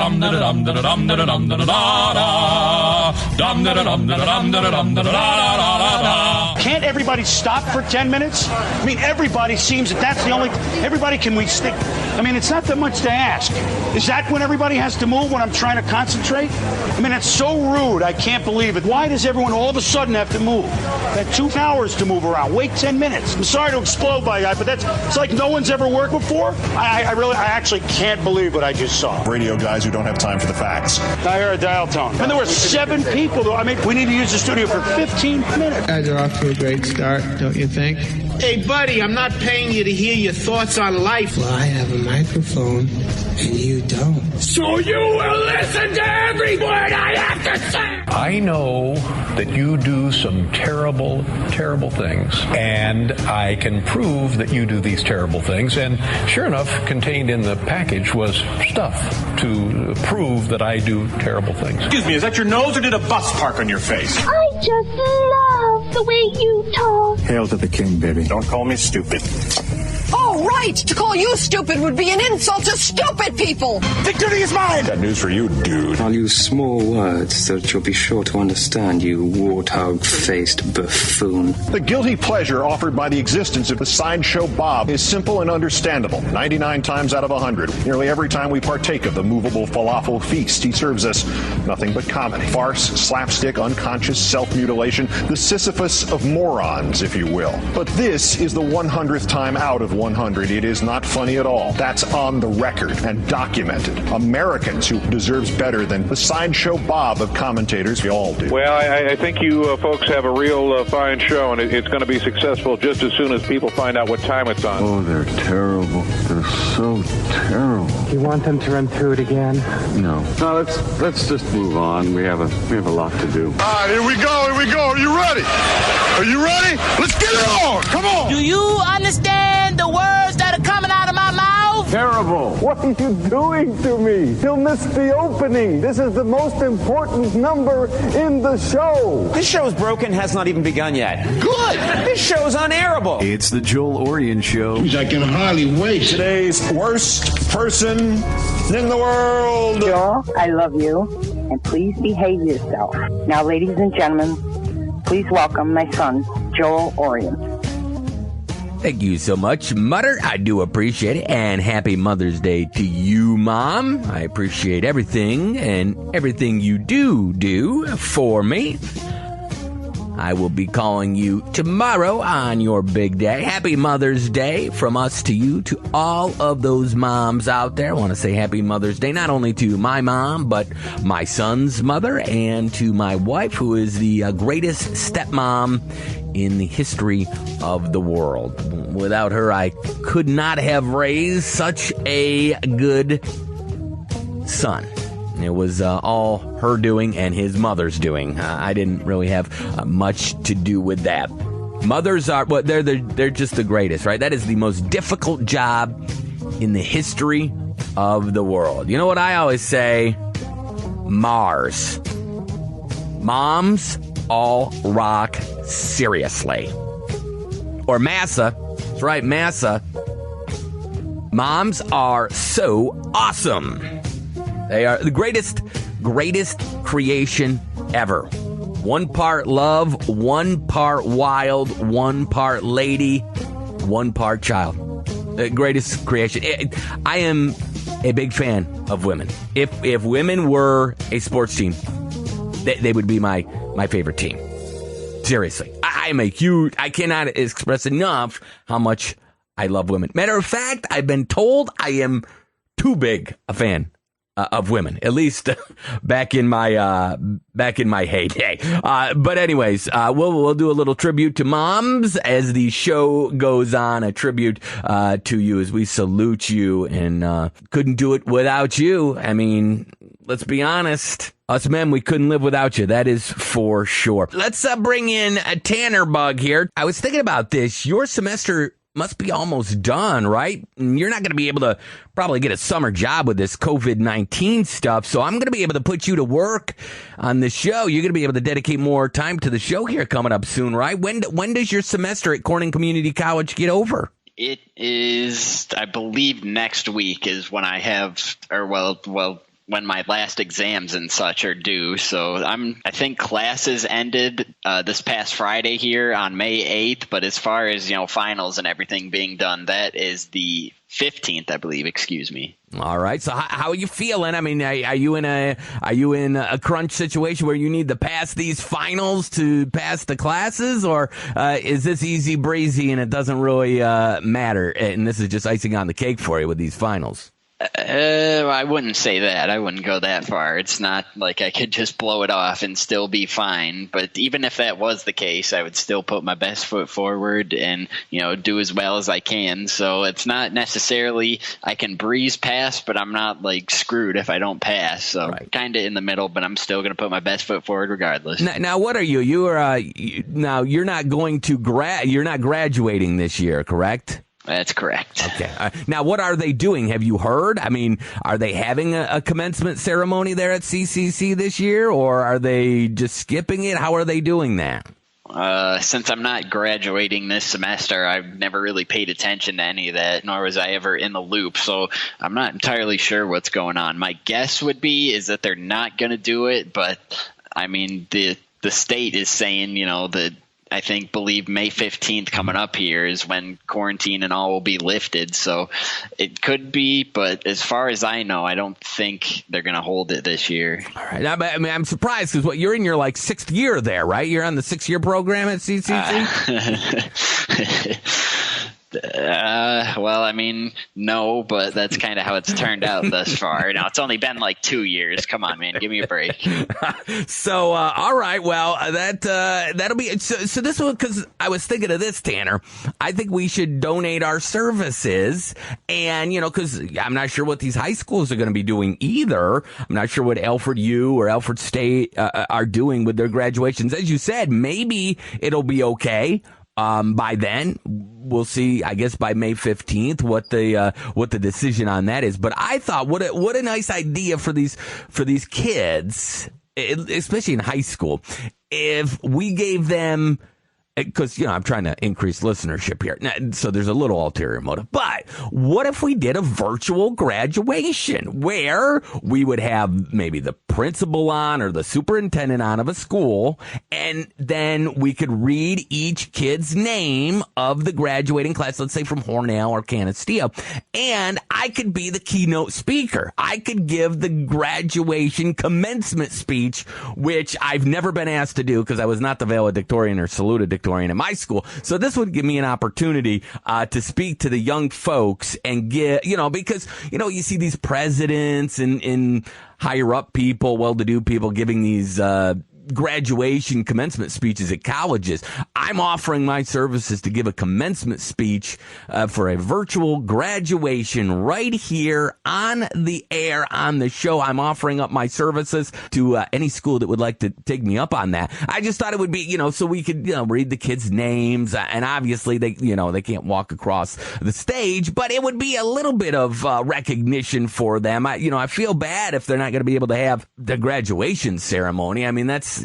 Dum da dum da dum da dum da da dum da dum da dum da dum da da. Can't everybody stop for 10 minutes? I mean, everybody seems that's the only. Everybody can we stick? I mean, it's not that much to ask. Is that when everybody has to move when I'm trying to concentrate? I mean, it's so rude. I can't believe it. Why does everyone all of a sudden have to move? Had 2 hours to move around. Wait 10 minutes. I'm sorry to explode, my guy, but it's like no one's ever worked before. I actually can't believe what I just saw. Radio guys who don't have time for the facts. I heard a dial tone. And there were 7 people. I mean, we need to use the studio for 15 minutes. Guys are off to a great start, don't you think? Hey, buddy, I'm not paying you to hear your thoughts on life. Well, I have a microphone, and you don't. So you will listen to every word I have to say. I know that you do some terrible, terrible things, and I can prove that you do these terrible things. And sure enough, contained in the package was stuff to prove that I do terrible things. Excuse me, is that your nose or did a bus park on your face? I just love the way you talk. Hail to the king, baby. Don't call me stupid. Oh, right. To call you stupid would be an insult to stupid people. Victory is mine. Got news for you, dude. I'll use small words that you'll be sure to understand, you warthog-faced buffoon. The guilty pleasure offered by the existence of the sideshow Bob is simple and understandable. 99 times out of 100, nearly every time we partake of the movable falafel feast, he serves us nothing but comedy. Farce, slapstick, unconscious self-mutilation, the Sisyphus of morons, if you will. But this is the 100th time out of 100. It is not funny at all. That's on the record and documented. Americans who deserves better than the sideshow Bob of commentators. We all do. Well, I think you folks have a real fine show, and it's going to be successful just as soon as people find out what time it's on. Oh, they're terrible. They're so terrible. You want them to run through it again? No, let's just move on. We have a lot to do. All right, here we go. Are you ready? Are you ready? Let's get it on. Come on. Do you understand the words that are coming out of my mouth? Terrible. What are you doing to me? You'll miss the opening. This is the most important number in the show. This show's broken, has not even begun yet. Good. This show's unairable. It's the Joel Oriend Show. I can hardly wait. Today's worst person in the world. Joel, I love you, and please behave yourself. Now, ladies and gentlemen, please welcome my son, Joel Oriend. Thank you so much, Mother. I do appreciate it. And happy Mother's Day to you, Mom. I appreciate everything and everything you do for me. I will be calling you tomorrow on your big day. Happy Mother's Day from us to you, to all of those moms out there. I want to say happy Mother's Day, not only to my mom, but my son's mother, and to my wife, who is the greatest stepmom in the history of the world. Without her, I could not have raised such a good son. It was all her doing and his mother's doing. I didn't really have much to do with that. Mothers are, well, they're just the greatest, right? That is the most difficult job in the history of the world. You know what I always say? Mars. Moms all rock seriously. Or Massa. That's right, Massa. Moms are so awesome. They are the greatest creation ever. One part love, one part wild, one part lady, one part child. The greatest creation. I am a big fan of women. If women were a sports team, they would be my favorite team. Seriously. I cannot express enough how much I love women. Matter of fact, I've been told I am too big a fan of women, at least back in my heyday. But anyways, we'll do a little tribute to moms as the show goes on. A tribute to you as we salute you, and couldn't do it without you. I mean, let's be honest. Us men, we couldn't live without you. That is for sure. Let's bring in a Tanner Bug here. I was thinking about this. Your semester must be almost done, right? You're not going to be able to probably get a summer job with this COVID-19 stuff, so I'm going to be able to put you to work on the show. You're going to be able to dedicate more time to the show here coming up soon, right? When does your semester at Corning Community College get over? It is, I believe, next week is when I have, when my last exams and such are due. So I think classes ended this past Friday here on May 8th. But as far as, finals and everything being done, that is the 15th, I believe. Excuse me. All right. So how are you feeling? I mean, are you in a crunch situation where you need to pass these finals to pass the classes, or is this easy breezy and it doesn't really matter? And this is just icing on the cake for you with these finals. I wouldn't say that. I wouldn't go that far. It's not like I could just blow it off and still be fine. But even if that was the case, I would still put my best foot forward and, do as well as I can. So it's not necessarily I can breeze past, but I'm not like screwed if I don't pass. So kind of in the middle, but I'm still going to put my best foot forward regardless. Now what are you? You are now you're not going to you're not graduating this year, correct? That's correct. Okay. Now, what are they doing? Have you heard? I mean, are they having a commencement ceremony there at CCC this year, or are they just skipping it? How are they doing that? Since I'm not graduating this semester, I've never really paid attention to any of that, nor was I ever in the loop. So I'm not entirely sure what's going on. My guess would be is that they're not going to do it. But, I mean, the state is saying, that I believe May 15th coming up here is when quarantine and all will be lifted. So it could be, but as far as I know, I don't think they're going to hold it this year. All right. I mean, I'm surprised because you're in your 6th year there, right? You're on the 6-year program at CCC? Well, I mean, no, but that's kind of how it's turned out thus far. Now, it's only been 2 years. Come on, man. Give me a break. So, all right. Well, that'll be so this one, because I was thinking of this, Tanner. I think we should donate our services. And, because I'm not sure what these high schools are going to be doing either. I'm not sure what Alfred U or Alfred State are doing with their graduations. As you said, maybe it'll be okay. By then, we'll see, I guess, by May 15th, what the decision on that is. But I thought, what a nice idea for these kids, especially in high school, if we gave them, because, I'm trying to increase listenership here. So there's a little ulterior motive. But what if we did a virtual graduation where we would have maybe the principal on or the superintendent on of a school, and then we could read each kid's name of the graduating class, let's say from Hornell or Canisteo, and I could be the keynote speaker. I could give the graduation commencement speech, which I've never been asked to do because I was not the valedictorian or salutatorian in my school. So this would give me an opportunity to speak to the young folks and get, because, you see these presidents and higher up people, well-to-do people giving these graduation commencement speeches at colleges. I'm offering my services to give a commencement speech for a virtual graduation right here on the air, on the show. I'm offering up my services to any school that would like to take me up on that. I just thought it would be, so we could, read the kids' names, and obviously they can't walk across the stage, but it would be a little bit of recognition for them. I feel bad if they're not going to be able to have the graduation ceremony. I mean, that's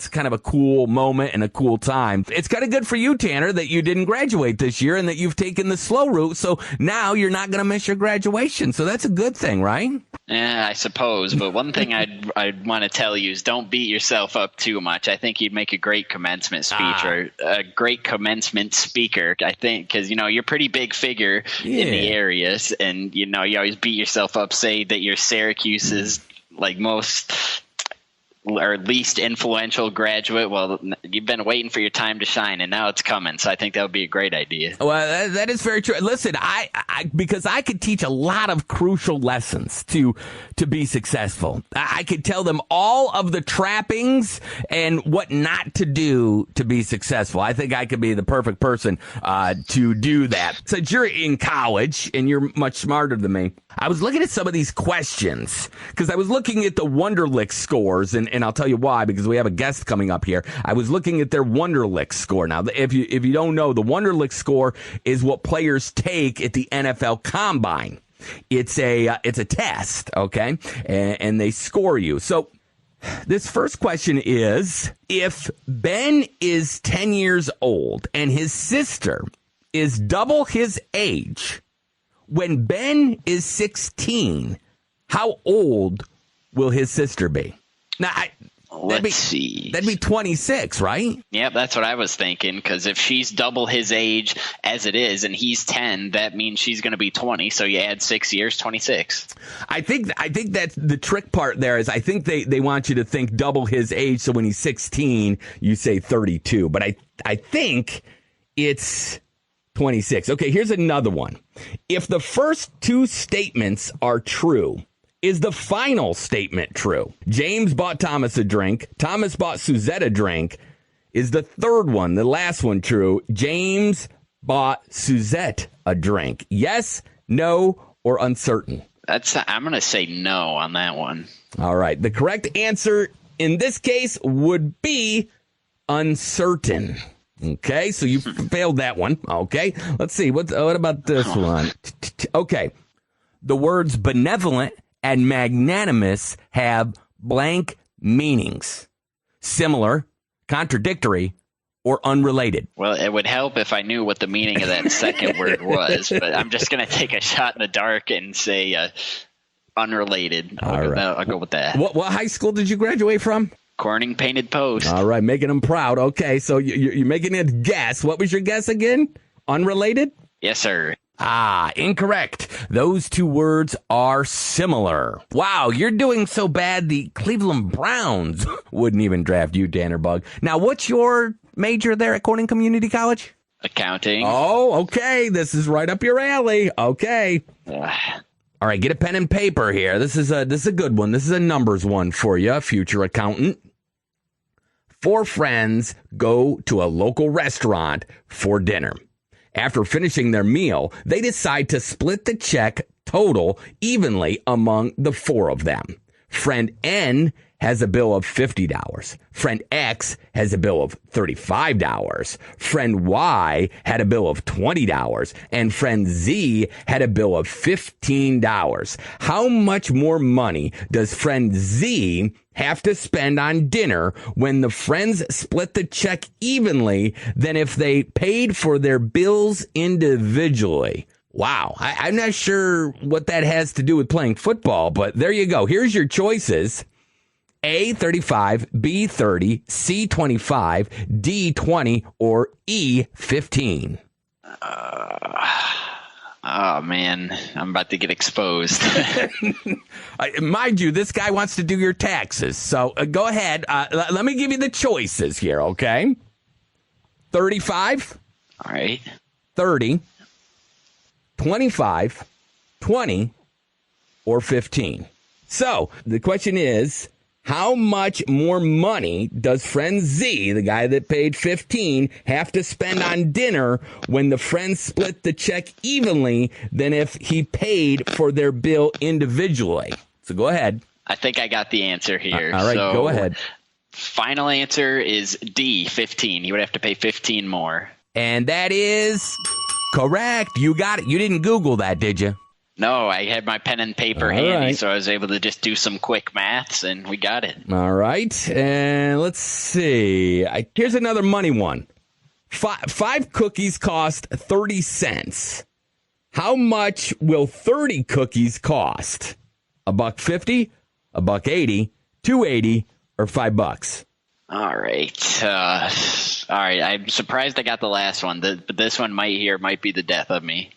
kind of a cool moment and a cool time. It's kind of good for you, Tanner, that you didn't graduate this year and that you've taken the slow route. So now you're not going to miss your graduation. So that's a good thing, right? Yeah, I suppose. But one thing I'd want to tell you is don't beat yourself up too much. I think you'd make a great commencement speech or a great commencement speaker. I think because, you're a pretty big figure in the areas, and, you always beat yourself up, say that you're Syracuse's most or least influential graduate. Well, you've been waiting for your time to shine, and now it's coming. So I think that would be a great idea. Well, that is very true. Listen, I because I could teach a lot of crucial lessons to be successful. I could tell them all of the trappings and what not to do to be successful. I think I could be the perfect person to do that. Since you're in college and you're much smarter than me, I was looking at some of these questions because I was looking at the Wonderlic scores, and I'll tell you why, because we have a guest coming up here. I was looking at their Wonderlic score. Now, if you don't know, the Wonderlic score is what players take at the NFL Combine. It's a test, okay, and they score you. So this first question is, if Ben is 10 years old and his sister is double his age, when Ben is 16, how old will his sister be? Now, Let's see. That'd be 26, right? Yep, that's what I was thinking, because if she's double his age as it is and he's 10, that means she's going to be 20, so you add 6 years, 26. I think that's the trick part there is I think they want you to think double his age, so when he's 16, you say 32. But I think it's 26. Okay, here's another one. If the first two statements are true, is the final statement true? James bought Thomas a drink. Thomas bought Suzette a drink. Is the third one, the last one, true? James bought Suzette a drink. Yes, no, or uncertain? I'm going to say no on that one. All right. The correct answer in this case would be uncertain. Okay, so you failed that one. Okay, let's see. What about this one? Okay. The words benevolent and magnanimous have blank meanings. Similar, contradictory, or unrelated. Well, it would help if I knew what the meaning of that second word was, but I'm just going to take a shot in the dark and say unrelated. I'll go with that. What high school did you graduate from? Corning Painted Post. All right, making them proud. Okay, so you're making a guess. What was your guess again? Unrelated? Yes, sir. Incorrect. Those two words are similar. Wow, you're doing so bad the Cleveland Browns wouldn't even draft you, Dannerbug. Now, what's your major there at Corning Community College? Accounting. Oh, okay. This is right up your alley. Okay. All right, get a pen and paper here. This is a good one. This is a numbers one for you, future accountant. 4 friends go to a local restaurant for dinner. After finishing their meal, they decide to split the check total evenly among the 4 of them. Friend N has a bill of $50. Friend X has a bill of $35. Friend Y had a bill of $20. And friend Z had a bill of $15. How much more money does friend Z have to spend on dinner when the friends split the check evenly than if they paid for their bills individually? Wow. I'm not sure what that has to do with playing football, but there you go. Here's your choices. A, 35, B, 30, C, 25, D, 20, or E, 15. Oh, man. I'm about to get exposed. Mind you, this guy wants to do your taxes. So go ahead. Let me give you the choices here, okay? 35. All right. 30. 25, 20, or 15. So the question is, how much more money does friend Z, the guy that paid 15, have to spend on dinner when the friends split the check evenly than if he paid for their bill individually? So go ahead. I think I got the answer here. All right, go ahead. Final answer is D, 15. He would have to pay 15 more. And that is correct. You got it. You didn't Google that, did you? No, I had my pen and paper handy, so I was able to just do some quick maths, and we got it. All right. And let's see. Here's another money one. 5 cookies cost 30 cents. How much will 30 cookies cost? $1.50, $1.80, $2.80, or $5? All right. All right. I'm surprised I got the last one, but this one might be the death of me.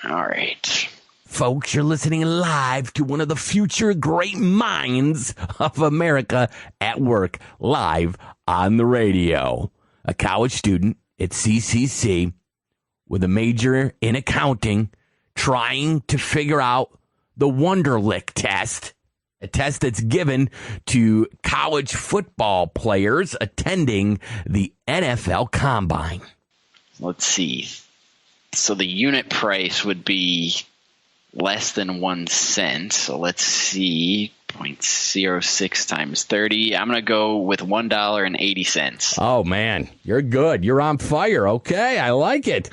All right. Folks, you're listening live to one of the future great minds of America at work, live on the radio. A college student at CCC with a major in accounting, trying to figure out the Wonderlic test, a test that's given to college football players attending the NFL Combine. Let's see. So the unit price would be less than 1 cent. So let's see, 0.06 times 30. I'm going to go with $1.80. Oh, man, you're good. You're on fire. Okay, I like it.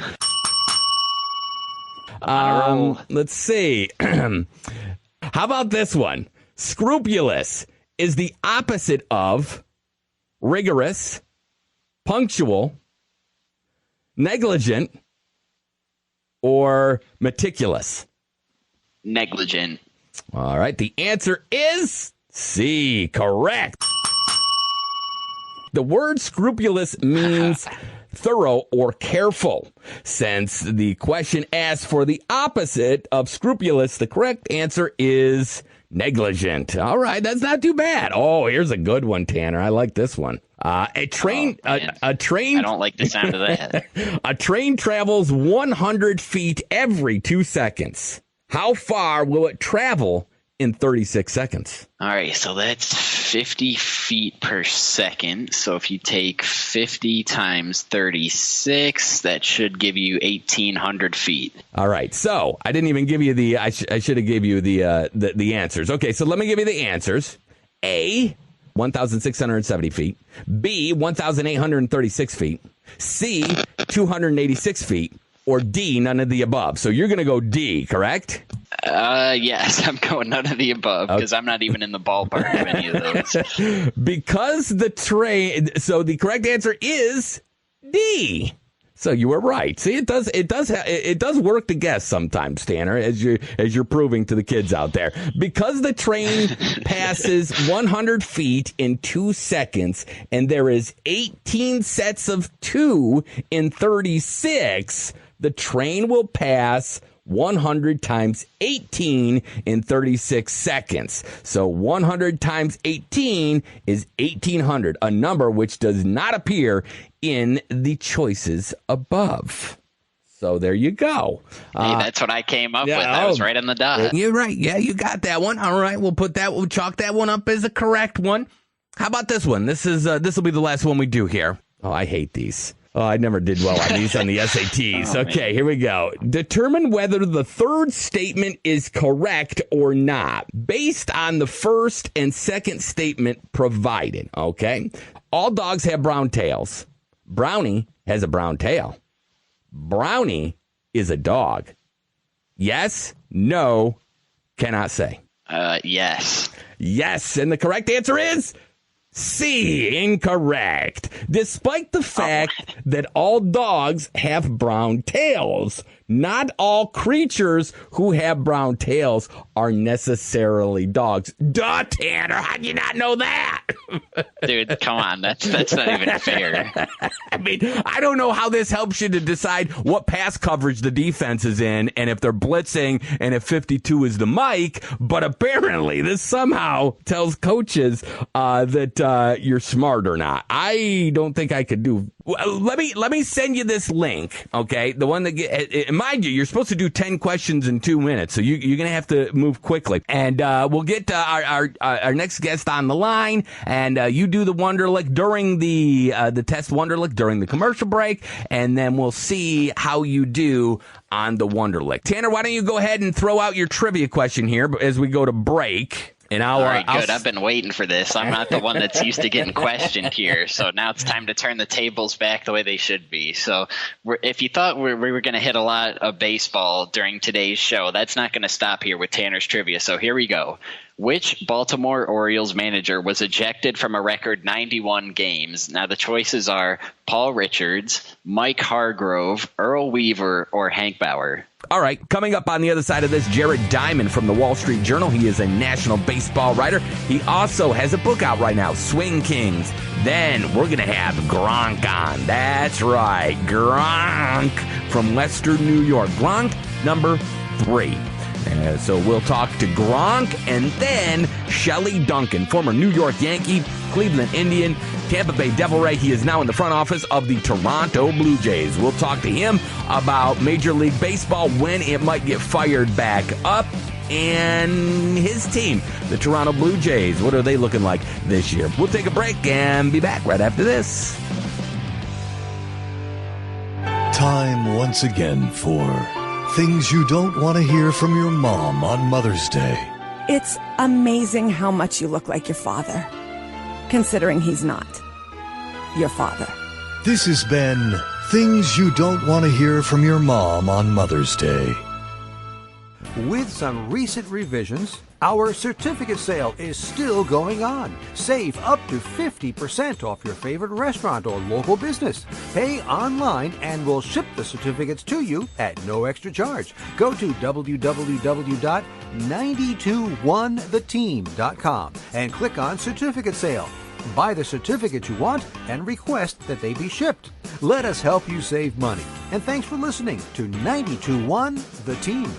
Let's see. How about this one? Scrupulous is the opposite of rigorous, punctual, negligent, or meticulous? Negligent. All right, the answer is C. Correct. The word scrupulous means thorough or careful. Since the question asks for the opposite of scrupulous, the correct answer is negligent. All right, that's not too bad. Oh, here's a good one, Tanner. I like this one. A train. I don't like the sound of that. A train travels 100 feet every 2 seconds. How far will it travel in 36 seconds? All right, so that's 50 feet per second. So if you take 50 times 36, that should give you 1,800 feet. All right, so I didn't even give you the. I should have gave you the answers. Okay, so let me give you the answers. A, 1,670 feet. B, 1,836 feet. C, 286 feet. Or D, none of the above. So you're going to go D, correct? Yes, I'm going none of the above because I'm not even in the ballpark of any of those. Because the train. So the correct answer is D. So you were right. See, it does work to guess sometimes, Tanner, as you're proving to the kids out there. Because the train passes 100 feet in 2 seconds, and there is 18 sets of 2 in 36, the train will pass 100 times 18 in 36 seconds. So 100 times 18 is 1,800, a number which does not appear in the choices above. So there you go. Hey, that's what I came up with. I was right on the dot. You're right. Yeah, you got that one. All right, we'll chalk that one up as a correct one. How about this one? This will be the last one we do here. Oh, I hate these. Oh, I never did well on these on the SATs. Okay, here we go. Determine whether the third statement is correct or not, based on the first and second statement provided. Okay? All dogs have brown tails. Brownie has a brown tail. Brownie is a dog. Yes, no, cannot say. Yes. Yes, and the correct answer is C, incorrect. Despite the fact that all dogs have brown tails, not all creatures who have brown tails are necessarily dogs. Duh, Tanner, how'd you not know that? Dude, come on. That's not even fair. I mean, I don't know how this helps you to decide what pass coverage the defense is in and if they're blitzing and if 52 is the mic, but apparently this somehow tells coaches that you're smart or not. I don't think I could do. Let me send you this link, okay? The one that mind you, you're supposed to do 10 questions in 2 minutes, so you're gonna have to move quickly. And we'll get our next guest on the line, and you do the Wonderlic during the test Wonderlic during the commercial break, and then we'll see how you do on the Wonderlic. Tanner, why don't you go ahead and throw out your trivia question here as we go to break? And all right, good. I've been waiting for this. I'm not the one that's used to getting questioned here. So now it's time to turn the tables back the way they should be. So if you thought we were going to hit a lot of baseball during today's show, that's not going to stop here with Tanner's trivia. So here we go. Which Baltimore Orioles manager was ejected from a record 91 games? Now, the choices are Paul Richards, Mike Hargrove, Earl Weaver, or Hank Bauer. All right, coming up on the other side of this, Jared Diamond from the Wall Street Journal. He is a national baseball writer. He also has a book out right now, Swing Kings. Then we're going to have Gronk on. That's right, Gronk from Western New York. Gronk number 3. So we'll talk to Gronk and then Shelley Duncan, former New York Yankee, Cleveland Indian, Tampa Bay Devil Ray. He is now in the front office of the Toronto Blue Jays. We'll talk to him about Major League Baseball, when it might get fired back up, and his team, the Toronto Blue Jays. What are they looking like this year? We'll take a break and be back right after this. Time once again for things you don't want to hear from your mom on Mother's Day. It's amazing how much you look like your father, considering he's not your father. This has been Things You Don't Want to Hear from Your Mom on Mother's Day. With some recent revisions, Our certificate sale is still going on. Save up to 50% off your favorite restaurant or local business. Pay online and we'll ship the certificates to you at no extra charge. Go to www.921theteam.com and click on certificate sale. Buy the certificate you want and request that they be shipped. Let us help you save money. And thanks for listening to 92.1 The Team.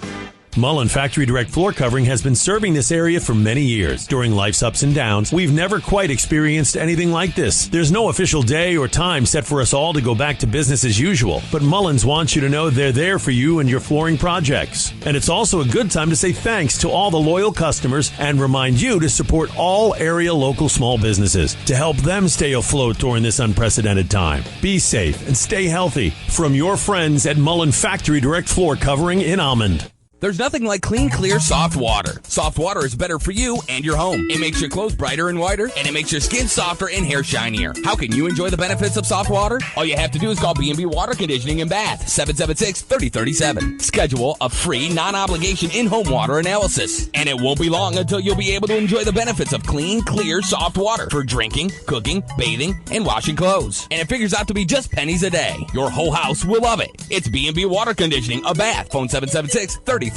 Mullen Factory Direct Floor Covering has been serving this area for many years. During life's ups and downs, we've never quite experienced anything like this. There's no official day or time set for us all to go back to business as usual, but Mullins wants you to know they're there for you and your flooring projects. And it's also a good time to say thanks to all the loyal customers and remind you to support all area local small businesses to help them stay afloat during this unprecedented time. Be safe and stay healthy. From your friends at Mullen Factory Direct Floor Covering in Almond. There's nothing like clean, clear, soft water. Soft water is better for you and your home. It makes your clothes brighter and whiter, and it makes your skin softer and hair shinier. How can you enjoy the benefits of soft water? All you have to do is call B&B Water Conditioning and Bath, 776-3037. Schedule a free, non-obligation in-home water analysis. And it won't be long until you'll be able to enjoy the benefits of clean, clear, soft water for drinking, cooking, bathing, and washing clothes. And it figures out to be just pennies a day. Your whole house will love it. It's B&B Water Conditioning, a Bath. Phone 776-3037.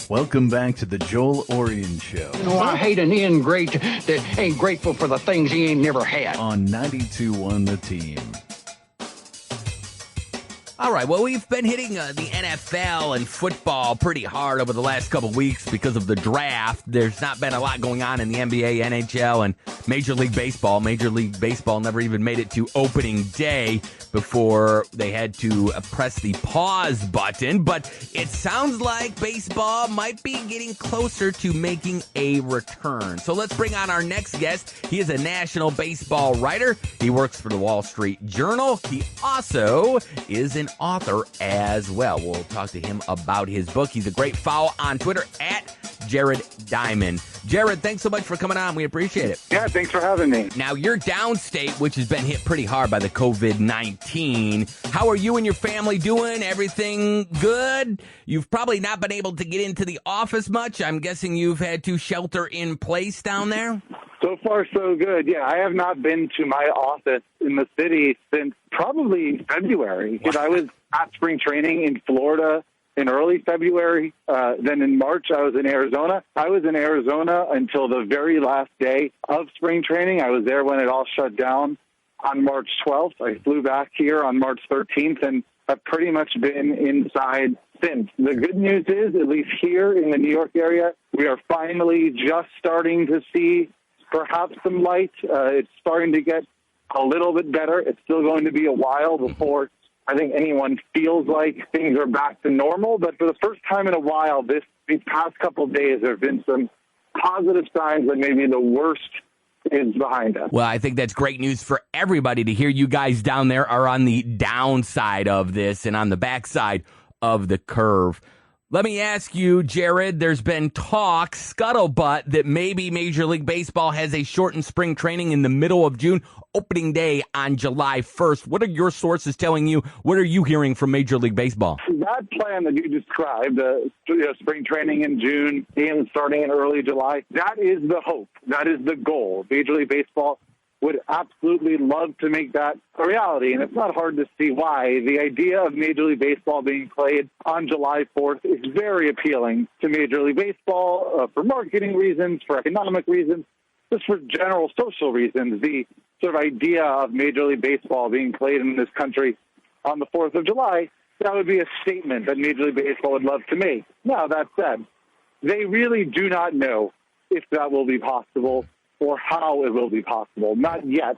Welcome back to the Joel Oriend Show. You know, I hate an ingrate that ain't grateful for the things he ain't never had. On 92.1 The Team. All right, well, we've been hitting the NFL and football pretty hard over the last couple weeks because of the draft. There's not been a lot going on in the NBA, NHL, and Major League Baseball. Major League Baseball never even made it to opening day before they had to press the pause button. But it sounds like baseball might be getting closer to making a return. So let's bring on our next guest. He is a national baseball writer. He works for the Wall Street Journal. He also is an author as well. We'll talk to him about his book. He's a great follow on Twitter at Jared Diamond. Jared, thanks so much for coming on. We appreciate it. Yeah, thanks for having me. Now, you're downstate, which has been hit pretty hard by the COVID-19. How are you and your family doing? Everything good? You've probably not been able to get into the office much. I'm guessing you've had to shelter in place down there? So far, so good. Yeah, I have not been to my office in the city since probably February. Wow. I was at spring training in Florida in early February. Then in March, I was in Arizona. I was in Arizona until the very last day of spring training. I was there when it all shut down on March 12th. I flew back here on March 13th and have pretty much been inside since. The good news is, at least here in the New York area, we are finally just starting to see perhaps some light. It's starting to get a little bit better. It's still going to be a while before I think anyone feels like things are back to normal. But for the first time in a while, these past couple of days, there have been some positive signs that maybe the worst is behind us. Well, I think that's great news for everybody to hear. You guys down there are on the downside of this and on the backside of the curve. Let me ask you, Jared, there's been talk, scuttlebutt, that maybe Major League Baseball has a shortened spring training in the middle of June, opening day on July 1st. What are your sources telling you? What are you hearing from Major League Baseball? That plan that you described, spring training in June, games starting in early July, that is the hope. That is the goal. Major League Baseball would absolutely love to make that a reality, and it's not hard to see why. The idea of Major League Baseball being played on July 4th is very appealing to Major League Baseball for marketing reasons, for economic reasons, just for general social reasons. The sort of idea of Major League Baseball being played in this country on the 4th of July, that would be a statement that Major League Baseball would love to make. Now, that said, they really do not know if that will be possible or how it will be possible. Not yet.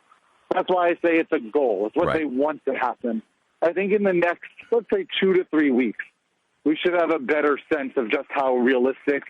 That's why I say it's a goal. It's what they want to happen. I think in the next, let's say, 2 to 3 weeks, we should have a better sense of just how realistic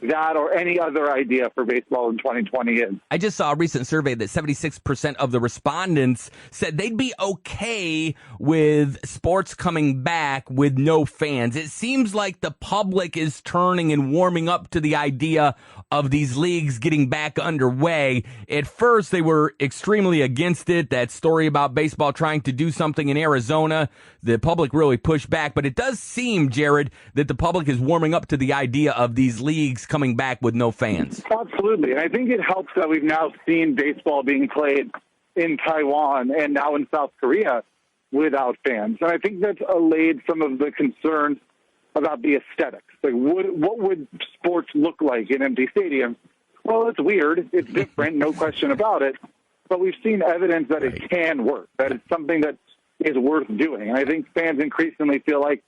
that or any other idea for baseball in 2020 is. I just saw a recent survey that 76% of the respondents said they'd be okay with sports coming back with no fans. It seems like the public is turning and warming up to the idea of these leagues getting back underway. At first, they were extremely against it. That story about baseball trying to do something in Arizona, the public really pushed back. But it does seem, Jared, that the public is warming up to the idea of these leagues leagues coming back with no fans. Absolutely. And I think it helps that we've now seen baseball being played in Taiwan and now in South Korea without fans. And I think that's allayed some of the concerns about the aesthetics. Like, what would sports look like in empty stadiums? Well, it's weird. It's different, no question about it. But we've seen evidence that it can work, that it's something that is worth doing. And I think fans increasingly feel like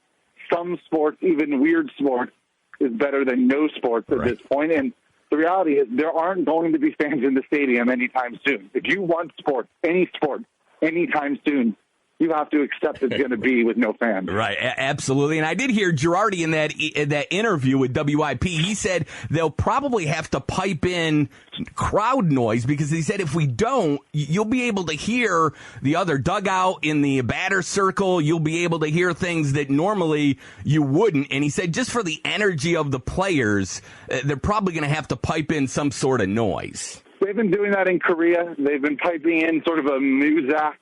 some sports, even weird sports, is better than no sports at this point. And the reality is there aren't going to be fans in the stadium anytime soon. If you want sports, any sport, anytime soon, you have to accept it's going to be with no fans. Right, absolutely. And I did hear Girardi in that interview with WIP. He said they'll probably have to pipe in crowd noise because he said if we don't, you'll be able to hear the other dugout in the batter circle. You'll be able to hear things that normally you wouldn't. And he said just for the energy of the players, they're probably going to have to pipe in some sort of noise. They've been doing that in Korea. They've been piping in sort of a muzak,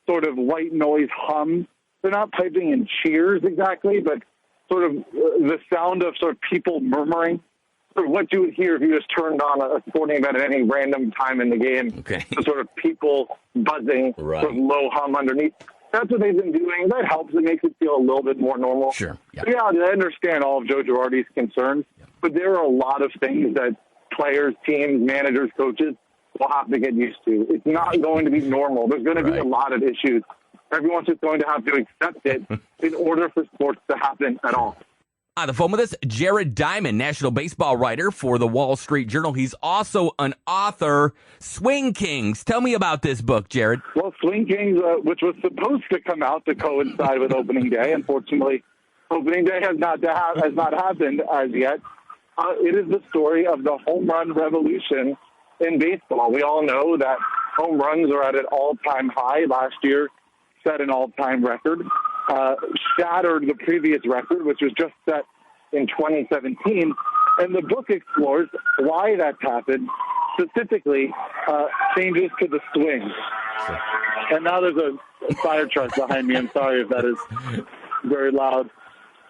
sort of white noise hum. They're not piping in cheers exactly, but sort of the sound of sort of people murmuring. Sort of what you would hear if you just turned on a sporting event at any random time in the game. Okay. So sort of people buzzing, sort of low hum underneath. That's what they've been doing. That helps. It makes it feel a little bit more normal. Sure. Yeah, I understand all of Joe Girardi's concerns, but there are a lot of things that players, teams, managers, coaches will have to get used to. It's not going to be normal. There's going to be a lot of issues. Everyone's just going to have to accept it in order for sports to happen at all. On the phone with us, Jared Diamond, national baseball writer for the Wall Street Journal. He's also an author. Swing Kings. Tell me about this book, Jared. Well, Swing Kings, which was supposed to come out to coincide with opening day, unfortunately, opening day has not happened as yet. It is the story of the home run revolution in baseball. We all know that home runs are at an all-time high. Last year set an all-time record, shattered the previous record, which was just set in 2017. And the book explores why that's happened, specifically changes to the swing. And now there's a fire truck behind me. I'm sorry if that is very loud.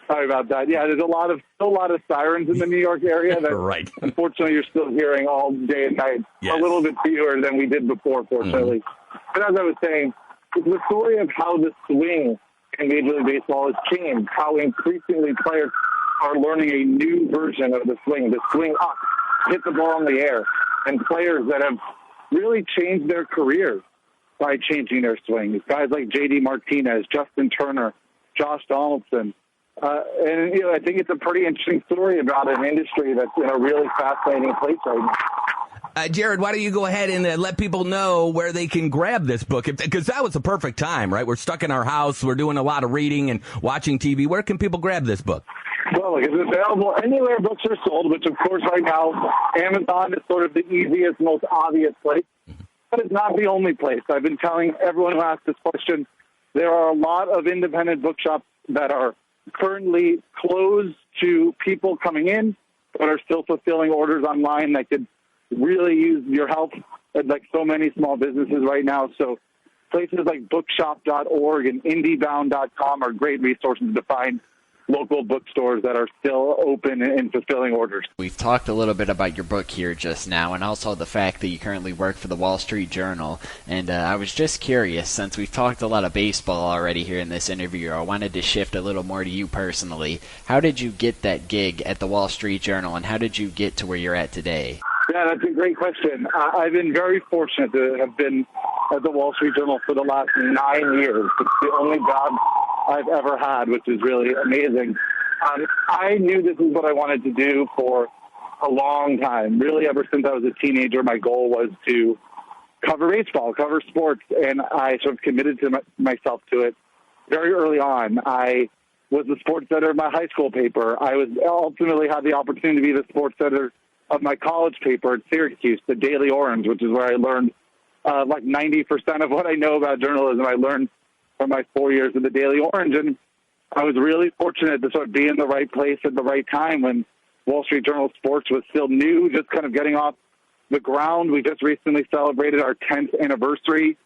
Sorry about that. Yeah, there's a lot of sirens in the New York area that unfortunately you're still hearing all day and night. Yes. A little bit fewer than we did before, fortunately. But as I was saying, it's the story of how the swing in Major League Baseball has changed, how increasingly players are learning a new version of the swing up, hit the ball in the air, and players that have really changed their careers by changing their swing. Guys like J.D. Martinez, Justin Turner, Josh Donaldson. And I think it's a pretty interesting story about an industry that's in a really fascinating place right now. Jared, why don't you go ahead and let people know where they can grab this book? Because that was the perfect time, right? We're stuck in our house. We're doing a lot of reading and watching TV. Where can people grab this book? Well, it's available anywhere books are sold, which, of course, right now, Amazon is sort of the easiest, most obvious place. But it's not the only place. I've been telling everyone who asks this question, there are a lot of independent bookshops that are currently closed to people coming in, but are still fulfilling orders online that could really use your help, like so many small businesses right now. So places like bookshop.org and indiebound.com are great resources to find local bookstores that are still open and fulfilling orders. We've talked a little bit about your book here just now, and also the fact that you currently work for the Wall Street Journal. And I was just curious, since we've talked a lot of baseball already here in this interview, I wanted to shift a little more to you personally. How did you get that gig at the Wall Street Journal, and how did you get to where you're at today? Yeah, that's a great question. I've been very fortunate to have been at the Wall Street Journal for the last 9 years. It's the only job I've ever had, which is really amazing. I knew this is what I wanted to do for a long time. Really, ever since I was a teenager, my goal was to cover baseball, cover sports, and I sort of committed to myself to it very early on. I was the sports editor of my high school paper. I was ultimately had the opportunity to be the sports editor of my college paper at Syracuse, the Daily Oriend, which is where I learned like 90% of what I know about journalism. I learned from my 4 years at the Daily Oriend, and I was really fortunate to sort of be in the right place at the right time when Wall Street Journal sports was still new, just kind of getting off the ground. We just recently celebrated our 10th anniversary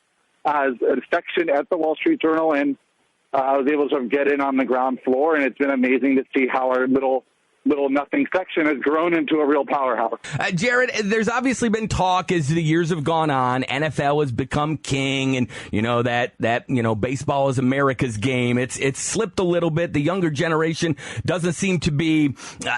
as a section at the Wall Street Journal, and I was able to sort of get in on the ground floor, and it's been amazing to see how our little little nothing section has grown into a real powerhouse. Jared, there's obviously been talk as the years have gone on. NFL has become king, and that baseball is America's game. It's slipped a little bit. The younger generation doesn't seem to be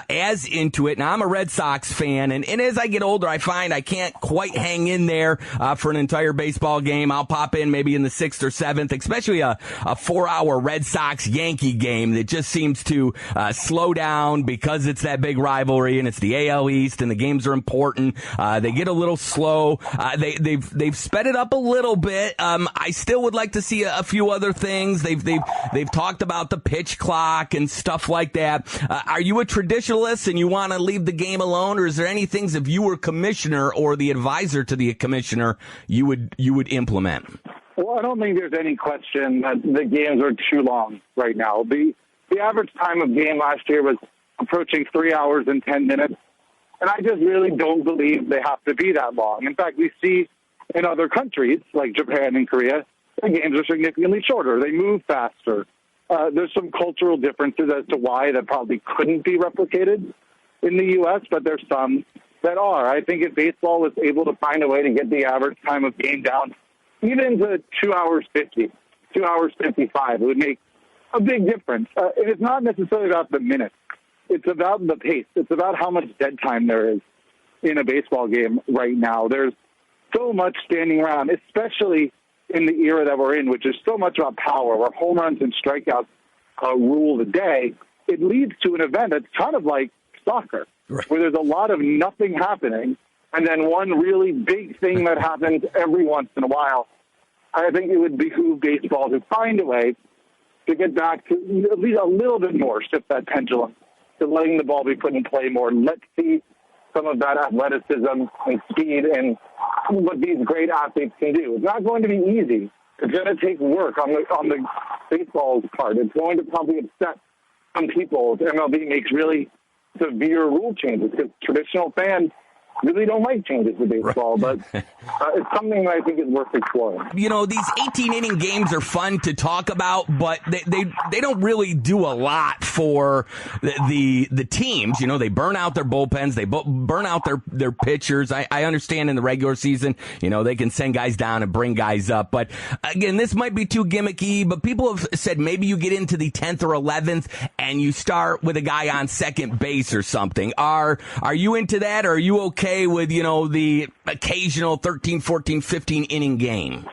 as into it. Now I'm a Red Sox fan, and as I get older, I find I can't quite hang in there for an entire baseball game. I'll pop in maybe in the 6th or 7th, especially a 4-hour Red Sox Yankee game that just seems to slow down because it's that big rivalry and it's the AL East and the games are important. They get a little slow. They've sped it up a little bit. I still would like to see a few other things. They've talked about the pitch clock and stuff like that. Are you a traditionalist and you want to leave the game alone, or is there any things, if you were commissioner or the advisor to the commissioner, you would implement? Well, I don't think there's any question that the games are too long right now. The average time of game last year was approaching 3 hours and 10 minutes. And I just really don't believe they have to be that long. In fact, we see in other countries like Japan and Korea, the games are significantly shorter. They move faster. There's some cultural differences as to why that probably couldn't be replicated in the U.S., but there's some that are. I think if baseball was able to find a way to get the average time of game down even to 2 hours 50, 2 hours 55, it would make a big difference. And it's not necessarily about the minutes. It's about the pace. It's about how much dead time there is in a baseball game right now. There's so much standing around, especially in the era that we're in, which is so much about power, where home runs and strikeouts rule the day. It leads to an event that's kind of like soccer, right, where there's a lot of nothing happening, and then one really big thing that happens every once in a while. I think it would behoove baseball to find a way to get back to at least a little bit more, shift that pendulum, to letting the ball be put in play more. Let's see some of that athleticism and speed and what these great athletes can do. It's not going to be easy. It's going to take work on the baseball's part. It's going to probably upset some people if MLB makes really severe rule changes, because traditional fans really don't like changes to baseball, but it's something that I think is worth exploring. These 18-inning games are fun to talk about, but they don't really do a lot for the teams. They burn out their bullpens, they burn out their pitchers. I understand in the regular season, they can send guys down and bring guys up, but again, this might be too gimmicky, but people have said maybe you get into the 10th or 11th and you start with a guy on second base or something. Are you into that, or are you okay with, the occasional 13, 14, 15 inning game?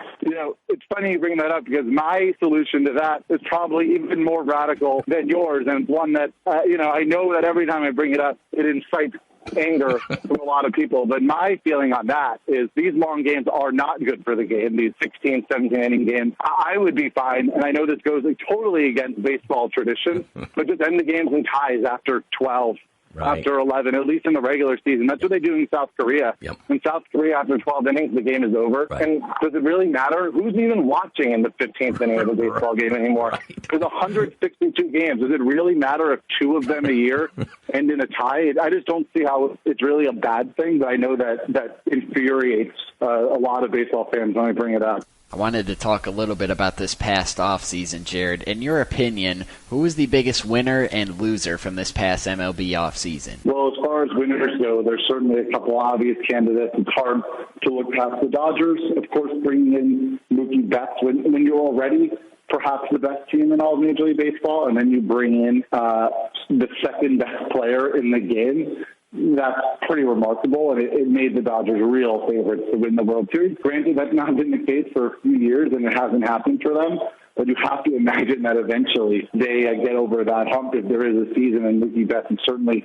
It's funny you bring that up, because my solution to that is probably even more radical than yours, and one that, I know that every time I bring it up, it incites anger from a lot of people. But my feeling on that is these long games are not good for the game, these 16, 17-inning games. I would be fine, and I know this goes totally against baseball tradition, but just end the games in ties after 12. Right. After 11, at least in the regular season. That's what they do in South Korea. Yep. In South Korea, after 12 innings, the game is over. Right. And does it really matter? Who's even watching in the 15th inning of a baseball game anymore? Right. There's 162 games. Does it really matter if 2 of them a year end in a tie? I just don't see how it's really a bad thing, but I know that infuriates a lot of baseball fans when I bring it up. I wanted to talk a little bit about this past offseason, Jared. In your opinion, who was the biggest winner and loser from this past MLB offseason? Well, as far as winners go, there's certainly a couple obvious candidates. It's hard to look past the Dodgers. Of course, bringing in Mookie Betts when you're already perhaps the best team in all of Major League Baseball, and then you bring in the second best player in the game. That's pretty remarkable, and it made the Dodgers real favorites to win the World Series. Granted, that's not been the case for a few years, and it hasn't happened for them, but you have to imagine that eventually they get over that hump if there is a season, and Mookie Betts certainly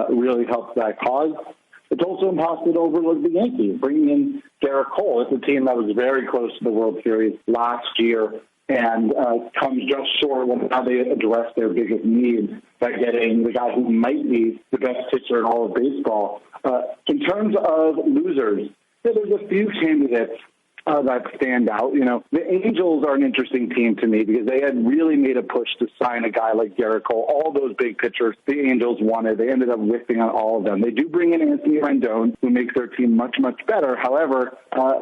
really helps that cause. It's also impossible to overlook the Yankees. Bringing in Garrett Cole, it's a team that was very close to the World Series last year, and comes just short when how they address their biggest need by getting the guy who might be the best pitcher in all of baseball. In terms of losers, there's a few candidates that stand out. The Angels are an interesting team to me because they had really made a push to sign a guy like Garrett Cole. All those big pitchers the Angels wanted, they ended up whiffing on all of them. They do bring in Anthony Rendon, who makes their team much, much better. However,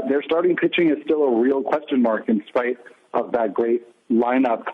their starting pitching is still a real question mark in spite of that great lineup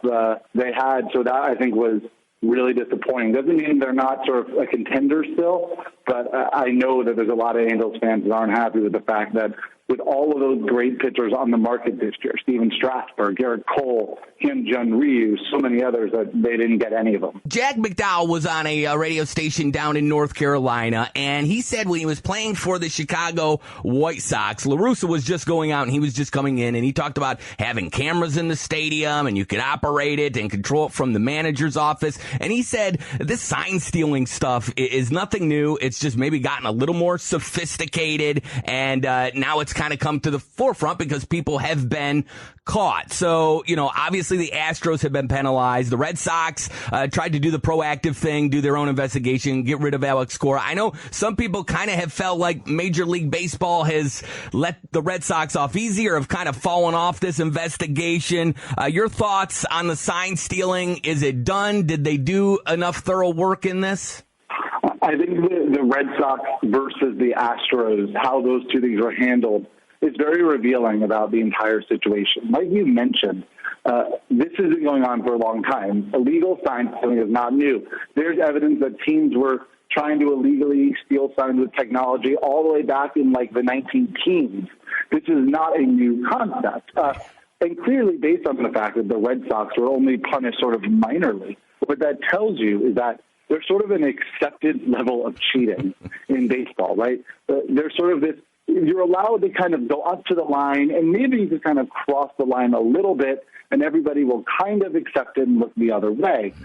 they had. So that, I think, was really disappointing. Doesn't mean they're not sort of a contender still, but I know that there's a lot of Angels fans that aren't happy with the fact that with all of those great pitchers on the market this year, Steven Strasburg, Garrett Cole, Hyun-Jun Ryu, so many others, that they didn't get any of them. Jack McDowell was on a radio station down in North Carolina, and he said when he was playing for the Chicago White Sox, La Russa was just going out and he was just coming in, and he talked about having cameras in the stadium and you could operate it and control it from the manager's office. And he said this sign stealing stuff is nothing new. It's just maybe gotten a little more sophisticated, and now it's kind of come to the forefront because people have been caught. So, obviously the Astros have been penalized. The Red Sox tried to do the proactive thing, do their own investigation, get rid of Alex Cora. I know some people kind of have felt like Major League Baseball has let the Red Sox off easy or have kind of fallen off this investigation. Your thoughts on the sign stealing? Is it done? Did they do enough thorough work in this? I think the Red Sox versus the Astros, how those two things were handled, is very revealing about the entire situation. Like you mentioned, this has been going on for a long time. Illegal sign stealing is not new. There's evidence that teams were trying to illegally steal signs with technology all the way back in like the 19-teens. This is not a new concept. And clearly based on the fact that the Red Sox were only punished sort of minorly, what that tells you is that there's sort of an accepted level of cheating in baseball, right? There's sort of this, you're allowed to kind of go up to the line and maybe you can kind of cross the line a little bit and everybody will kind of accept it and look the other way.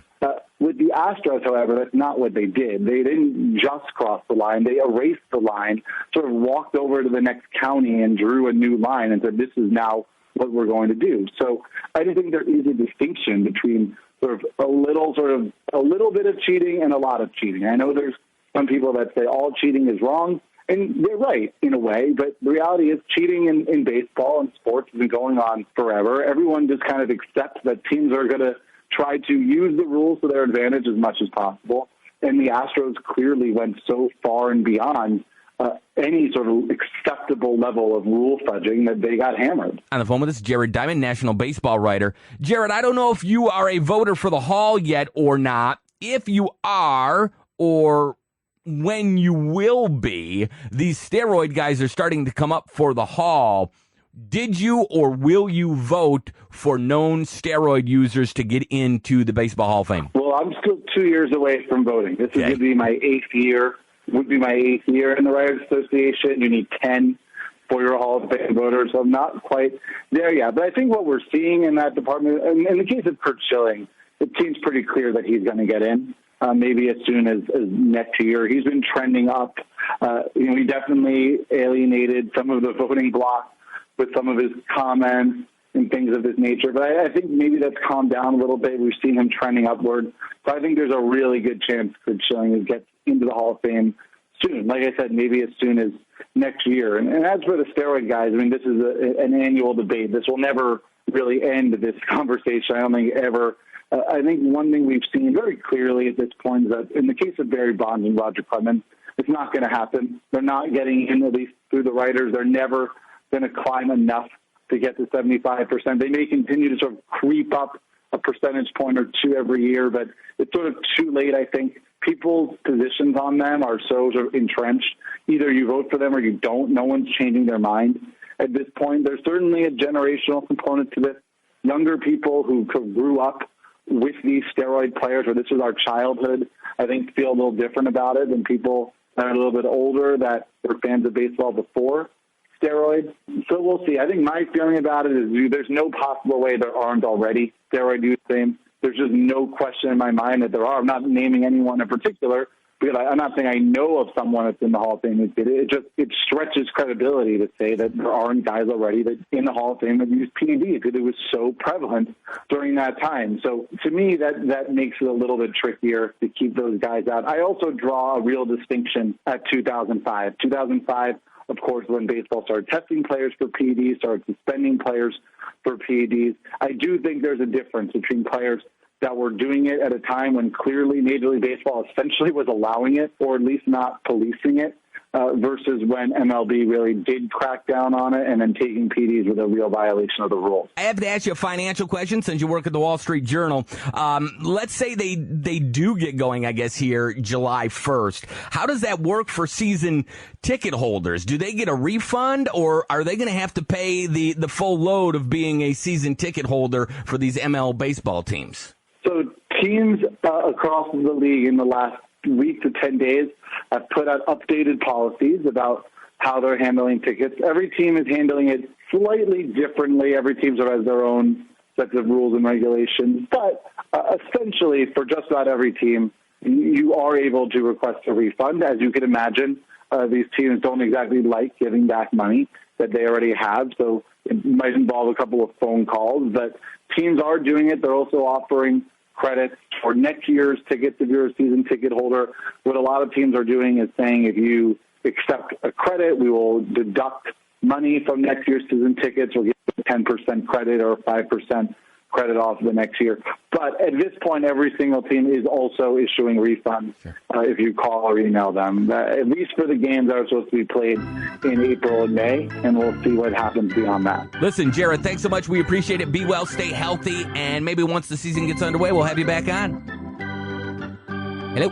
With the Astros, however, that's not what they did. They didn't just cross the line. They erased the line, sort of walked over to the next county and drew a new line and said, this is now what we're going to do. So I just think there is a distinction between sort of a little bit of cheating and a lot of cheating. I know there's some people that say all cheating is wrong, and they're right in a way, but the reality is cheating in baseball and sports has been going on forever. Everyone just kind of accepts that teams are going to try to use the rules to their advantage as much as possible, and the Astros clearly went so far and beyond any sort of acceptable level of rule fudging that they got hammered. On the phone with us, Jared Diamond, national baseball writer. Jared, I don't know if you are a voter for the Hall yet or not. If you are, or when you will be, these steroid guys are starting to come up for the Hall. Did you or will you vote for known steroid users to get into the Baseball Hall of Fame? Well, I'm still 2 years away from voting. This is going to be my eighth year. Would be my eighth year in the Writers Association. You need 10 for your Hall of Fame voters, so I'm not quite there yet. But I think what we're seeing in that department, in the case of Curt Schilling, it seems pretty clear that he's going to get in, maybe as soon as next year. He's been trending up. He definitely alienated some of the voting bloc with some of his comments and things of this nature. But I think maybe that's calmed down a little bit. We've seen him trending upward. So I think there's a really good chance Curt Schilling gets into the Hall of Fame soon. Like I said, maybe as soon as next year. And as for the steroid guys, I mean, this is an annual debate. This will never really end this conversation. I don't think ever. I think one thing we've seen very clearly at this point is that in the case of Barry Bonds and Roger Clemens, it's not going to happen. They're not getting in, at least through the writers. They're never going to climb enough to get to 75%. They may continue to sort of creep up a percentage point or two every year, but it's sort of too late, I think. People's positions on them are so sort of entrenched. Either you vote for them or you don't. No one's changing their mind at this point. There's certainly a generational component to this. Younger people who grew up with these steroid players, or this was our childhood, I think feel a little different about it than people that are a little bit older that were fans of baseball before steroids. So we'll see. I think my feeling about it is there's no possible way there aren't already steroid use names. There's just no question in my mind that there are. I'm not naming anyone in particular because I'm not saying I know of someone that's in the Hall of Fame. It stretches credibility to say that there aren't guys already that in the Hall of Fame that use PEDs because it was so prevalent during that time. So to me, that makes it a little bit trickier to keep those guys out. I also draw a real distinction at 2005. 2005, of course, when baseball started testing players for PEDs, started suspending players for PEDs. I do think there's a difference between players that were doing it at a time when clearly Major League Baseball essentially was allowing it, or at least not policing it, versus when MLB really did crack down on it and then taking PEDs with a real violation of the rules. I have to ask you a financial question since you work at the Wall Street Journal. Let's say they do get going, I guess, here July 1st. How does that work for season ticket holders? Do they get a refund, or are they going to have to pay the full load of being a season ticket holder for these ML baseball teams? So teams across the league in the last week to 10 days have put out updated policies about how they're handling tickets. Every team is handling it slightly differently. Every team sort of has their own sets of rules and regulations. But essentially, for just about every team, you are able to request a refund. As you can imagine, these teams don't exactly like giving back money that they already have, so it might involve a couple of phone calls. But teams are doing it. They're also offering credits for next year's tickets if you're a season ticket holder. What a lot of teams are doing is saying if you accept a credit, we will deduct money from next year's season tickets. We'll give you 10% credit or 5% credit off the next year. But at this point, every single team is also issuing refunds if you call or email them, at least for the games that are supposed to be played in April and May, and we'll see what happens beyond that. Listen, Jared, thanks so much. We appreciate it. Be well, stay healthy, and maybe once the season gets underway, we'll have you back on. Hello?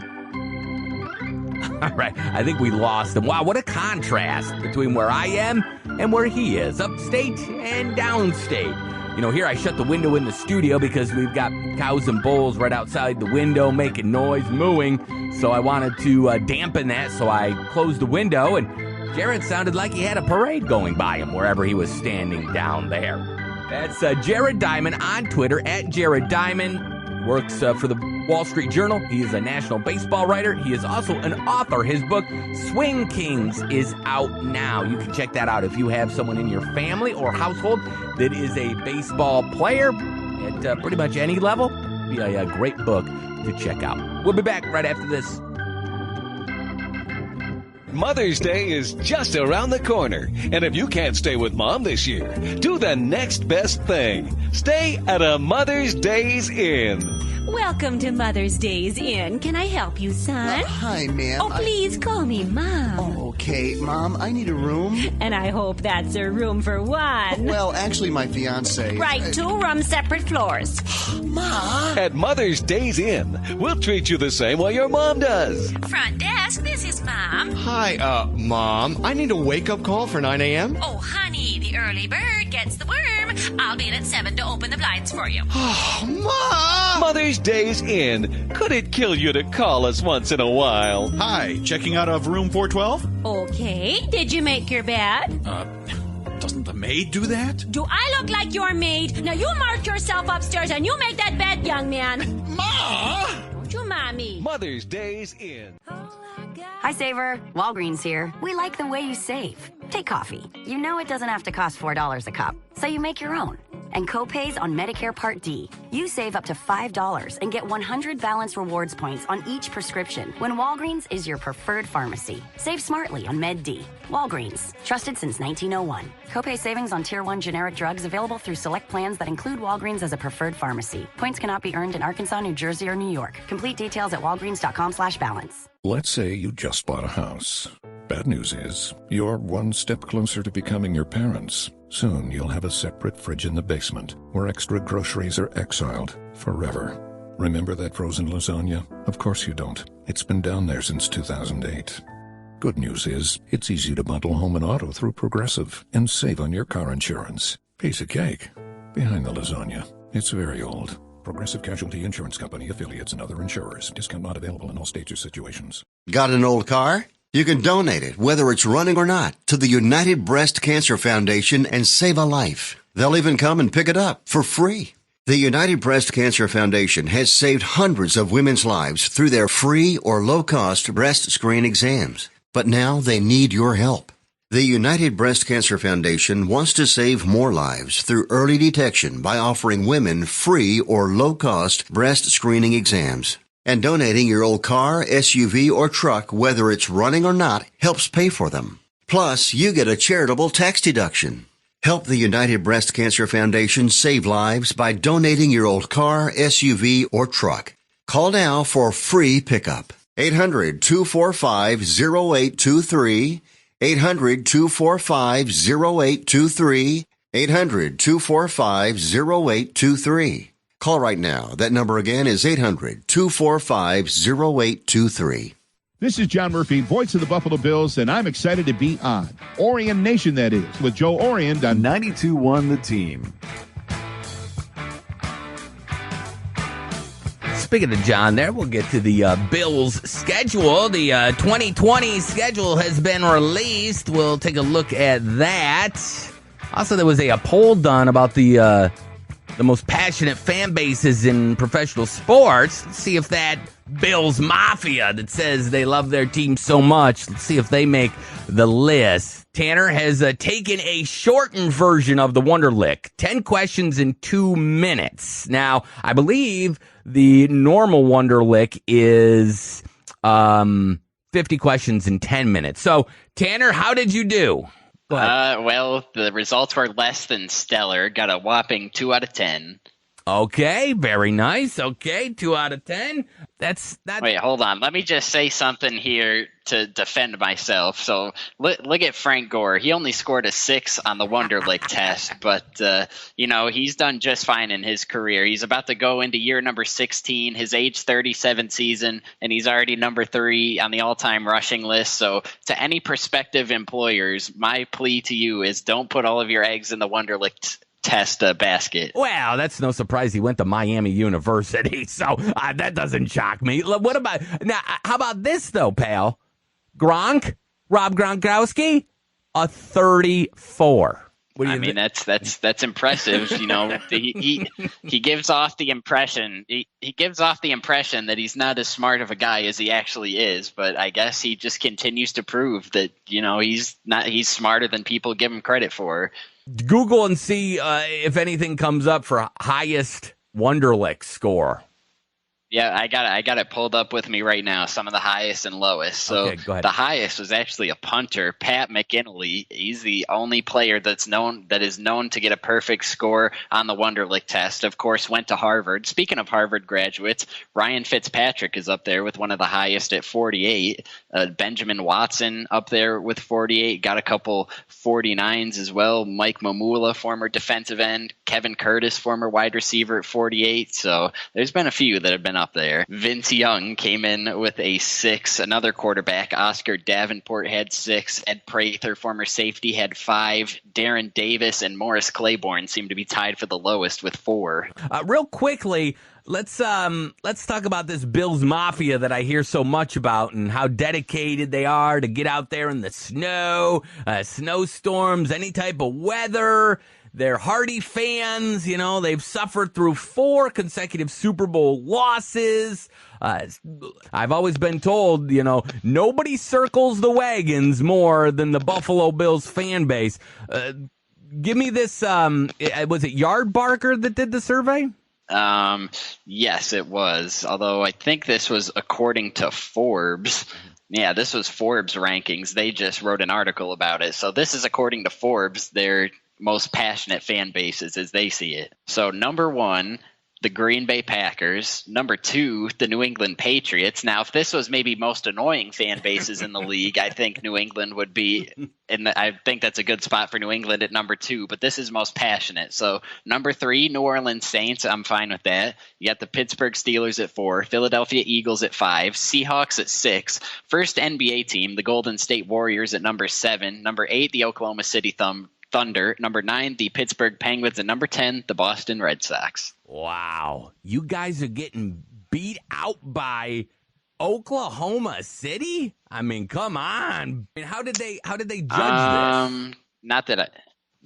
All right, I think we lost him. Wow, what a contrast between where I am and where he is, upstate and downstate. You know, here I shut the window in the studio because we've got cows and bulls right outside the window making noise, mooing. So I wanted to dampen that, so I closed the window, and Jared sounded like he had a parade going by him wherever he was standing down there. That's Jared Diamond on Twitter, at Jared Diamond. Works for the Wall Street Journal. He is a national baseball writer. He is also an author. His book, Swing Kings, is out now. You can check that out if you have someone in your family or household that is a baseball player at pretty much any level. It'd be a great book to check out. We'll be back right after this. Mother's Day is just around the corner, and if you can't stay with Mom this year, do the next best thing. Stay at a Mother's Days Inn. Welcome to Mother's Days Inn. Can I help you, son? Hi, ma'am. Oh, please call me Mom. Oh, okay, Mom, I need a room. And I hope that's a room for one. Well, actually, my fiancé... Right, 2 rooms, separate floors. Mom! At Mother's Days Inn, we'll treat you the same way your mom does. Front desk, this is Mom. Hi, Mom. I need a wake-up call for 9 a.m. Oh, honey, the early bird gets the worm. I'll be in at 7 to open the blinds for you. Oh, Mom! Mother's Days Inn. Could it kill you to call us once in a while? Hi, checking out of room 412? Okay, did you make your bed? Doesn't the maid do that? Do I look like your maid? Now you march yourself upstairs and you make that bed, young man. Ma! Don't you mind me? Mother's Days Inn. Hi, Saver. Walgreens here. We like the way you save. Take coffee. You know it doesn't have to cost $4 a cup, so you make your own. And co-pays on Medicare Part D. You save up to $5 and get 100 Balance Rewards points on each prescription when Walgreens is your preferred pharmacy. Save smartly on Med D. Walgreens. Trusted since 1901. Copay savings on Tier 1 generic drugs available through select plans that include Walgreens as a preferred pharmacy. Points cannot be earned in Arkansas, New Jersey, or New York. Complete details at walgreens.com/balance. Let's say you just bought a house. Bad news is, you're one step closer to becoming your parents. Soon you'll have a separate fridge in the basement, where extra groceries are exiled forever. Remember that frozen lasagna? Of course you don't. It's been down there since 2008. Good news is, it's easy to bundle home and auto through Progressive and save on your car insurance. Piece of cake. Behind the lasagna, it's very old. Progressive Casualty Insurance Company, affiliates, and other insurers. Discount not available in all states or situations. Got an old car? You can donate it, whether it's running or not, to the United Breast Cancer Foundation and save a life. They'll even come and pick it up for free. The United Breast Cancer Foundation has saved hundreds of women's lives through their free or low-cost breast screen exams. But now they need your help. The United Breast Cancer Foundation wants to save more lives through early detection by offering women free or low-cost breast screening exams. And donating your old car, SUV, or truck, whether it's running or not, helps pay for them. Plus, you get a charitable tax deduction. Help the United Breast Cancer Foundation save lives by donating your old car, SUV, or truck. Call now for free pickup. 800-245-0823. 800-245-0823. 800-245-0823. Call right now. That number again is 800-245-0823. This is John Murphy, voice of the Buffalo Bills, and I'm excited to be on Oriend Nation, that is, with Joe Oriend on 92.1 The Team. Speaking of John there, we'll get to the Bills schedule. The 2020 schedule has been released. We'll take a look at that. Also, there was a poll done about the most passionate fan bases in professional sports. Let's see if that Bills Mafia that says they love their team so much, let's see if they make the list. Tanner has taken a shortened version of the Wonderlic. 10 questions in 2 minutes. Now, I believe the normal Wonderlic is 50 questions in 10 minutes. So, Tanner, how did you do? Well, the results were less than stellar. Got a whopping 2 out of 10. Okay, very nice. Okay, 2 out of 10. That's. Wait, hold on. Let me just say something here to defend myself. So look at Frank Gore. He only scored a 6 on the Wonderlic test, but he's done just fine in his career. He's about to go into year number 16, his age 37 season, and he's already number 3 on the all-time rushing list. So to any prospective employers, my plea to you is don't put all of your eggs in the Wonderlic test basket. Well, that's no surprise. He went to Miami University, so that doesn't shock me. What about now? How about this though, pal? Rob Gronkowski, a 34. That's impressive. He gives off the impression that he's not as smart of a guy as he actually is. But I guess he just continues to prove that he's smarter than people give him credit for. Google and see if anything comes up for highest Wonderlic score. Yeah, I got it pulled up with me right now, some of the highest and lowest. So okay, go ahead. The highest was actually a punter, Pat McInally. He's the only player that is known to get a perfect score on the Wonderlic test. Of course, went to Harvard. Speaking of Harvard graduates, Ryan Fitzpatrick is up there with one of the highest at 48. Benjamin Watson up there with 48. Got a couple 49s as well. Mike Mamula, former defensive end. Kevin Curtis, former wide receiver at 48. So there's been a few that have been up there. Vince Young came in with a 6. Another quarterback, Oscar Davenport, had 6. Ed Prather, former safety, had 5. Darren Davis and Morris Claiborne seem to be tied for the lowest with 4. Real quickly, let's talk about this Bills Mafia that I hear so much about and how dedicated they are to get out there in the snow, snowstorms, any type of weather. They're hardy fans, they've suffered through 4 consecutive Super Bowl losses. I've always been told, nobody circles the wagons more than the Buffalo Bills fan base. Give me this, was it Yard Barker that did the survey? Yes, it was. Although I think this was according to Forbes. Yeah, this was Forbes rankings. They just wrote an article about it. So this is according to Forbes, their most passionate fan bases as they see it. So number 1, the Green Bay Packers. Number 2, the New England Patriots. Now, if this was maybe most annoying fan bases in the league, I think New England would be I think that's a good spot for New England at number 2, but this is most passionate. So number 3, New Orleans Saints. I'm fine with that. You got the Pittsburgh Steelers at 4, Philadelphia Eagles at 5, Seahawks at 6, first NBA team, the Golden State Warriors at number 7, number 8, the Oklahoma City Thunder, number 9, the Pittsburgh Penguins, and number 10, the Boston Red Sox. Wow. You guys are getting beat out by Oklahoma City? I mean, come on. How did they judge this? Not that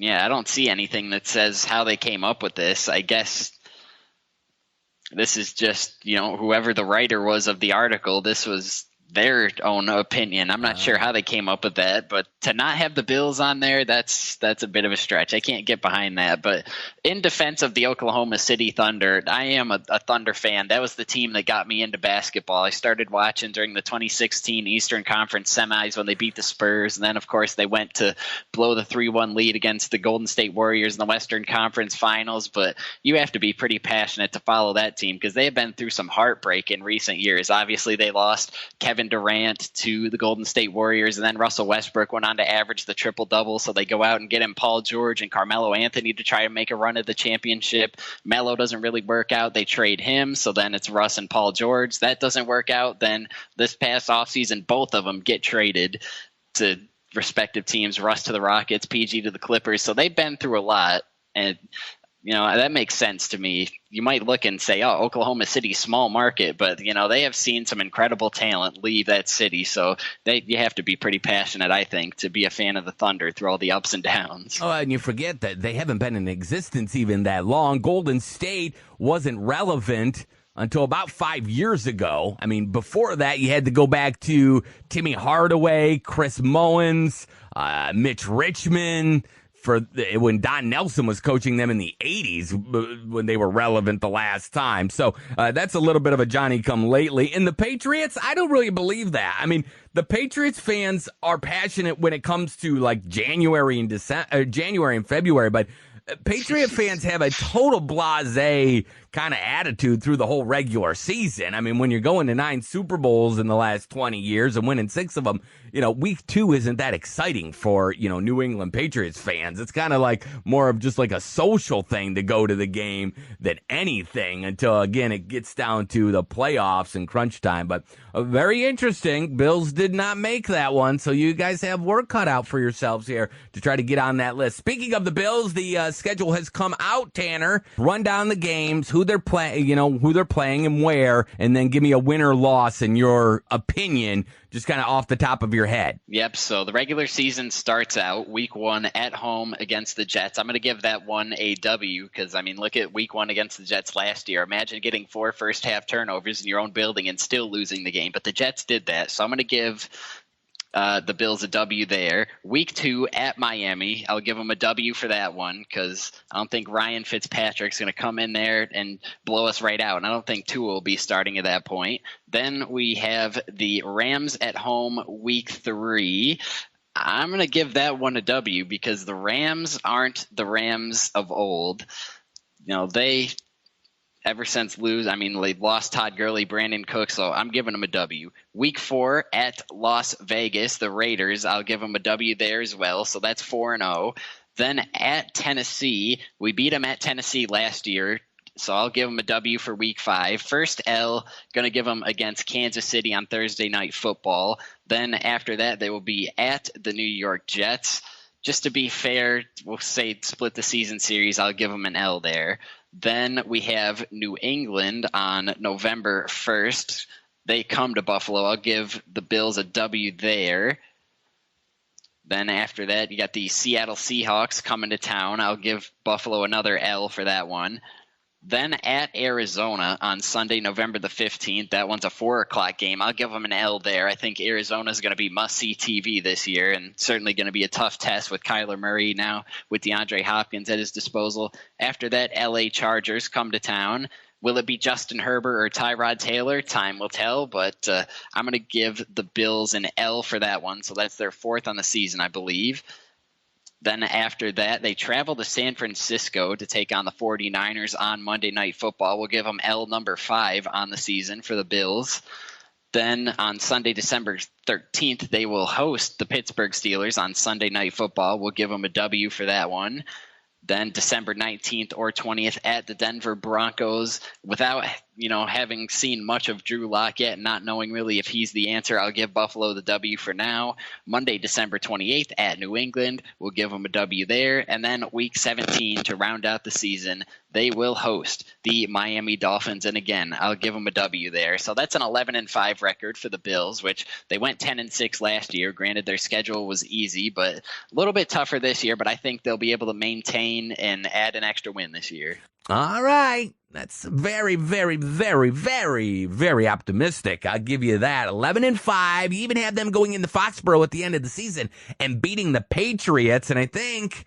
I don't see anything that says how they came up with this. I guess this is just, whoever the writer was of the article, this was their own opinion. I'm not sure how they came up with that, but to not have the Bills on there, that's a bit of a stretch. I can't get behind that. But in defense of the Oklahoma City Thunder, I am a Thunder fan. That was the team that got me into basketball. I started watching during the 2016 Eastern Conference semis when they beat the Spurs, and then of course they went to blow the 3-1 lead against the Golden State Warriors in the Western Conference Finals. But you have to be pretty passionate to follow that team because they have been through some heartbreak in recent years. Obviously, they lost Kevin Durant to the Golden State Warriors, and then Russell Westbrook went on to average the triple-double, so they go out and get him Paul George and Carmelo Anthony to try to make a run at the championship. Melo doesn't really work out. They trade him, so then it's Russ and Paul George. That doesn't work out. Then this past offseason, both of them get traded to respective teams, Russ to the Rockets, PG to the Clippers, so they've been through a lot, and that makes sense to me. You might look and say, oh, Oklahoma City, small market, but, they have seen some incredible talent leave that city. So you have to be pretty passionate, I think, to be a fan of the Thunder through all the ups and downs. Oh, and you forget that they haven't been in existence even that long. Golden State wasn't relevant until about 5 years ago. I mean, before that, you had to go back to Timmy Hardaway, Chris Mullins, Mitch Richmond, when Don Nelson was coaching them in the 80s when they were relevant the last time. So that's a little bit of a Johnny-come-lately. And the Patriots, I don't really believe that. I mean, the Patriots fans are passionate when it comes to like January and February, but Patriot fans have a total blasé kind of attitude through the whole regular season. I mean, when you're going to 9 Super Bowls in the last 20 years and winning 6 of them, week 2 isn't that exciting for, New England Patriots fans. It's kind of like more of just like a social thing to go to the game than anything until, again, it gets down to the playoffs and crunch time. But very interesting. Bills did not make that one, so you guys have work cut out for yourselves here to try to get on that list. Speaking of the Bills, the schedule has come out, Tanner. Run down the games, who they're playing, who they're playing and where, and then give me a win or loss in your opinion, just kind of off the top of your head. Yep, so the regular season starts out week 1 at home against the Jets. I'm going to give that one a W because, look at week 1 against the Jets last year. Imagine getting 4 first-half turnovers in your own building and still losing the game, but the Jets did that, so I'm going to give the Bills a W there. Week 2 at Miami, I'll give them a W for that one because I don't think Ryan Fitzpatrick's going to come in there and blow us right out, and I don't think Tua will be starting at that point. Then we have the Rams at home week 3. I'm going to give that one a W because the Rams aren't the Rams of old. They ever since they lost Todd Gurley, Brandon Cook, so I'm giving them a W. Week 4 at Las Vegas, the Raiders, I'll give them a W there as well, so that's 4-0. Then at Tennessee, we beat them at Tennessee last year, so I'll give them a W for week 5. First L, going to give them against Kansas City on Thursday Night Football. Then after that, they will be at the New York Jets. Just to be fair, we'll say split the season series, I'll give them an L there. Then we have New England on November 1st. They come to Buffalo. I'll give the Bills a W there. Then after that, you got the Seattle Seahawks coming to town. I'll give Buffalo another L for that one. Then at Arizona on Sunday, November the 15th. That one's a 4 o'clock game. I'll give them an L there. I think Arizona's going to be must-see TV this year and certainly going to be a tough test with Kyler Murray now with DeAndre Hopkins at his disposal. After that, LA Chargers come to town. Will it be Justin Herbert or Tyrod Taylor? Time will tell, but I'm going to give the Bills an L for that one. So that's their 4th on the season, I believe. Then after that, they travel to San Francisco to take on the 49ers on Monday Night Football. We'll give them L number 5 on the season for the Bills. Then on Sunday, December 13th, they will host the Pittsburgh Steelers on Sunday Night Football. We'll give them a W for that one. Then December 19th or 20th at the Denver Broncos. Without, having seen much of Drew Lock yet and not knowing really if he's the answer, I'll give Buffalo the W for now. Monday, December 28th at New England. We'll give them a W there. And then week 17 to round out the season, they will host the Miami Dolphins. And again, I'll give them a W there. So that's an 11-5 record for the Bills, which they went 10-6 last year. Granted, their schedule was easy, but a little bit tougher this year. But I think they'll be able to maintain and add an extra win this year. All right. That's very, very, very, very, very optimistic. I'll give you that. 11-5. You even have them going into Foxborough at the end of the season and beating the Patriots. And I think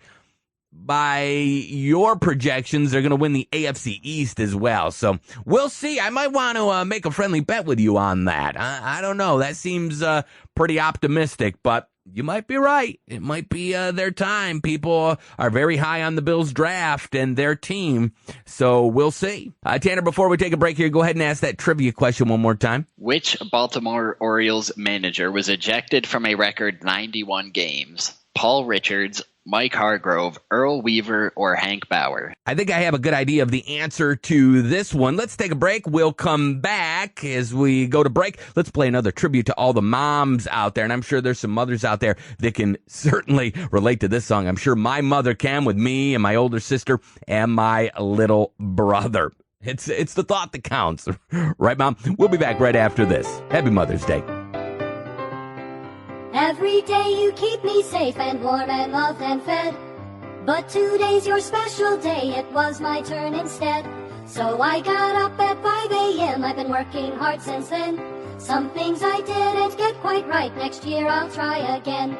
by your projections, they're going to win the AFC East as well. So we'll see. I might want to make a friendly bet with you on that. I don't know. That seems pretty optimistic, but you might be right. It might be their time. People are very high on the Bills draft and their team, so we'll see. Tanner, before we take a break here, go ahead and ask that trivia question one more time. Which Baltimore Orioles manager was ejected from a record 91 games? Paul Richards, Mike Hargrove, Earl Weaver, or Hank Bauer? I think I have a good idea of the answer to this one. Let's take a break. We'll come back. As we go to break, let's play another tribute to all the moms out there. And I'm sure there's some mothers out there that can certainly relate to this song. I'm sure my mother can, with me and my older sister and my little brother. It's the thought that counts. Right, Mom? We'll be back right after this. Happy Mother's Day. Every day you keep me safe and warm and loved and fed. But today's your special day, it was my turn instead. So I got up at 5 a.m., I've been working hard since then. Some things I didn't get quite right, next year I'll try again.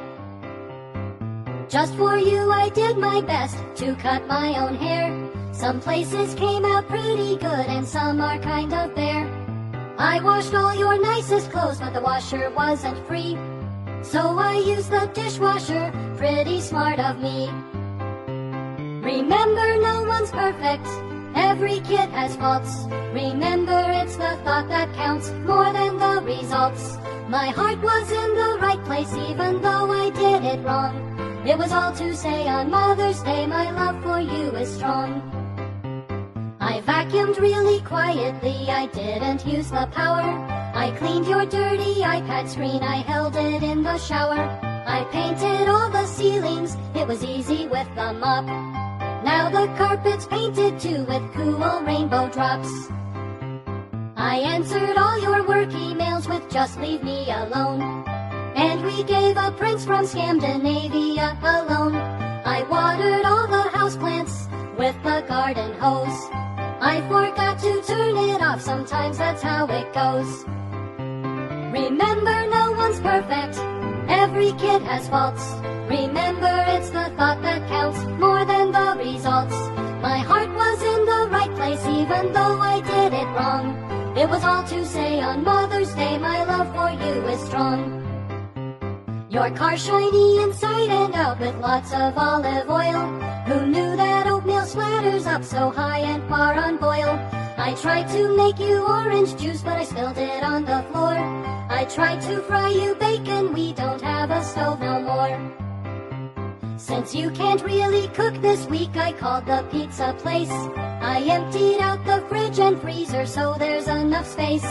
Just for you I did my best to cut my own hair. Some places came out pretty good and some are kind of bare. I washed all your nicest clothes, but the washer wasn't free. So I used the dishwasher, pretty smart of me. Remember, no one's perfect, every kid has faults. Remember, it's the thought that counts more than the results. My heart was in the right place even though I did it wrong. It was all to say on Mother's Day, my love for you is strong. I vacuumed really quietly, I didn't use the power. I cleaned your dirty iPad screen, I held it in the shower. I painted all the ceilings, it was easy with the mop. Now the carpet's painted too with cool rainbow drops. I answered all your work emails with just leave me alone. And we gave a prince from Scandinavia a loan. I watered all the houseplants with the garden hose. I forgot to turn it off, sometimes that's how it goes. Remember, no one's perfect, every kid has faults. Remember, it's the thought that counts more than the results. My heart was in the right place even though I did it wrong. It was all to say on Mother's Day, my love for you is strong. Your car shiny inside and out with lots of olive oil. Who knew that oatmeal splatters up so high and far on boil? I tried to make you orange juice, but I spilled it on the floor. I tried to fry you bacon, we don't have a stove no more. Since you can't really cook this week, I called the pizza place. I emptied out the fridge and freezer so there's enough space.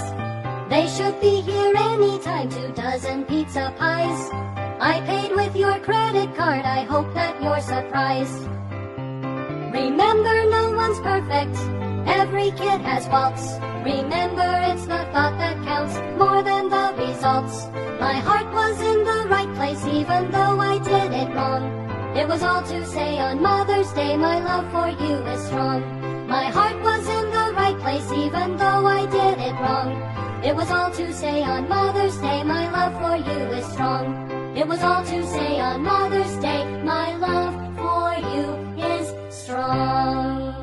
They should be here anytime, 2 dozen pizza pies. I paid with your credit card, I hope that you're surprised. Remember, no one's perfect, every kid has faults. Remember, it's the thought that counts more than the results. My heart was in the right place even though I did it wrong. It was all to say on Mother's Day, my love for you is strong. My heart was in the right place even though I did it wrong. It was all to say on Mother's Day, my love for you is strong. It was all to say on Mother's Day, my love for you is strong.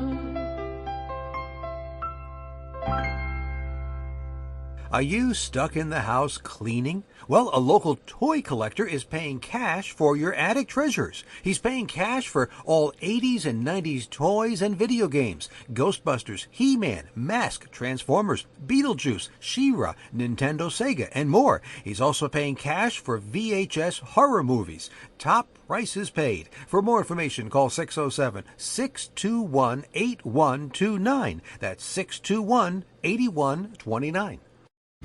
Are you stuck in the house cleaning? Well, a local toy collector is paying cash for your attic treasures. He's paying cash for all 80s and 90s toys and video games. Ghostbusters, He-Man, Mask, Transformers, Beetlejuice, She-Ra, Nintendo, Sega, and more. He's also paying cash for VHS horror movies. Top prices paid. For more information, call 607-621-8129. That's 621-8129.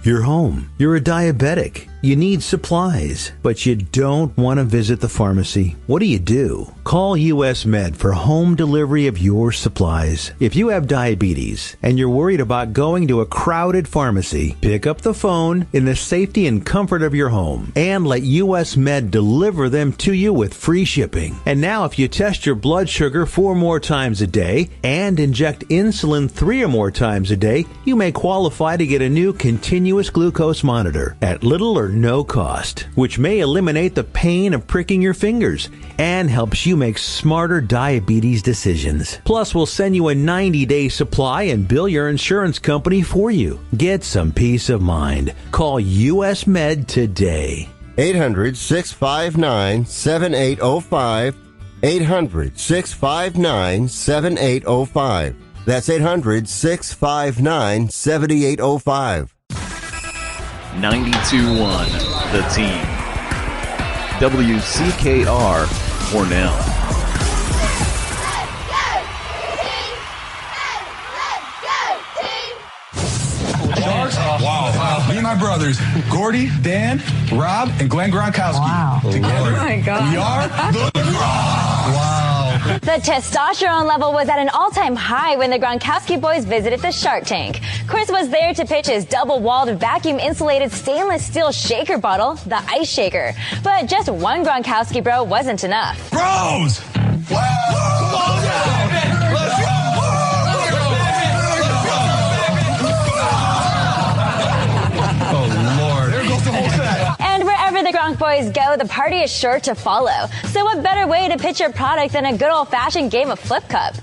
You're home. You're a diabetic. You need supplies, but you don't want to visit the pharmacy. What do? Call US Med for home delivery of your supplies. If you have diabetes and you're worried about going to a crowded pharmacy, pick up the phone in the safety and comfort of your home and let US Med deliver them to you with free shipping. And now if you test your blood sugar 4 more times a day and inject insulin 3 or more times a day, you may qualify to get a new continuous glucose monitor at little or no cost, which may eliminate the pain of pricking your fingers and helps you make smarter diabetes decisions. Plus, we'll send you a 90-day supply and bill your insurance company for you. Get some peace of mind. Call US Med today. 800-659-7805. 800-659-7805. That's 800-659-7805. 92.1 The Team. WCKR Cornell. Wow. Me and my brothers, Gordy, Dan, Rob, and Glenn Gronkowski. Wow. Together, oh my God. We are the Gronk. Wow. The testosterone level was at an all-time high when the Gronkowski boys visited the Shark Tank. Chris was there to pitch his double-walled, vacuum-insulated stainless steel shaker bottle, the Ice Shaker. But just one Gronkowski bro wasn't enough. Bros! And wherever the Gronk boys go, the party is sure to follow. So what better way to pitch your product than a good old-fashioned game of flip cup?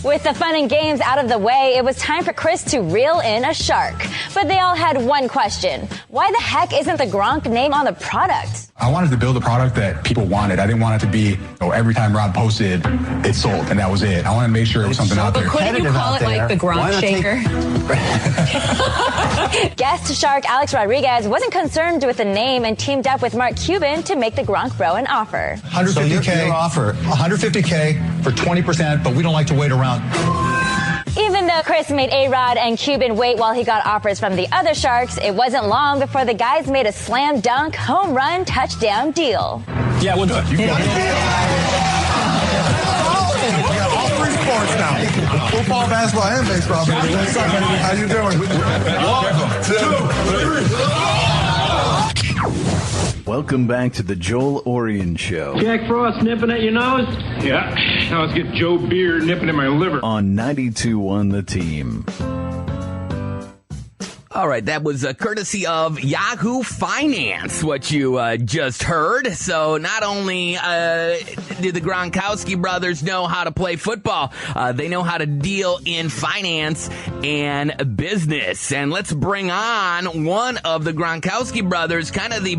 With the fun and games out of the way, it was time for Chris to reel in a shark. But they all had one question. Why the heck isn't the Gronk name on the product? I wanted to build a product that people wanted. I didn't want it to be, every time Rob posted, it sold, and that was it. I wanted to make sure it was something out there. But couldn't you call it like the Gronk Shaker? Guest shark Alex Rodriguez wasn't concerned with the name and teamed up with Mark Cuban to make the Gronk bro an offer. $150K. So your offer, $150K for 20%, but we don't like to wait around. Even though Chris made A-Rod and Cuban wait while he got offers from the other Sharks, it wasn't long before the guys made a slam dunk, home run, touchdown deal. Yeah, we'll do it. You got it. We got all 3 sports now. Football, basketball, and baseball. What's up, baby? How you doing? 1, 2, 3. Welcome back to the Joel Oriend Show. Jack Frost nipping at your nose? Yeah. Now let's get Joe Beer nipping at my liver. On 92.1 The Team. All right, that was courtesy of Yahoo Finance, what you just heard. So not only did the Gronkowski brothers know how to play football, they know how to deal in finance and business. And let's bring on one of the Gronkowski brothers, kind of the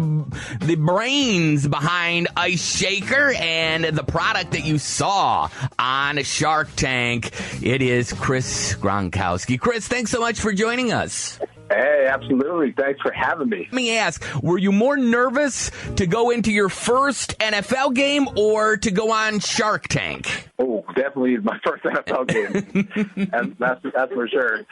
brains behind Ice Shaker and the product that you saw on Shark Tank. It is Chris Gronkowski. Chris, thanks so much for joining us. Hey, absolutely. Thanks for having me. Let me ask, were you more nervous to go into your first NFL game or to go on Shark Tank? Oh, definitely my first NFL game. that's for sure.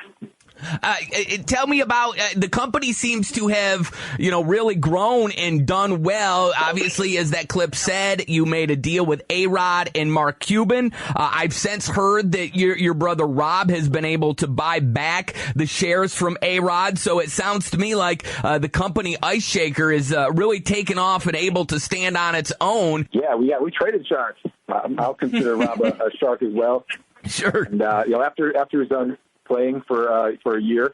Tell me about the company. Seems to have, really grown and done well. Obviously, as that clip said, you made a deal with A-Rod and Mark Cuban. I've since heard that your brother Rob has been able to buy back the shares from A-Rod. So it sounds to me like the company Ice Shaker is really taken off and able to stand on its own. Yeah, we traded sharks. I'll consider Rob a shark as well. Sure. And after he's done playing for a year,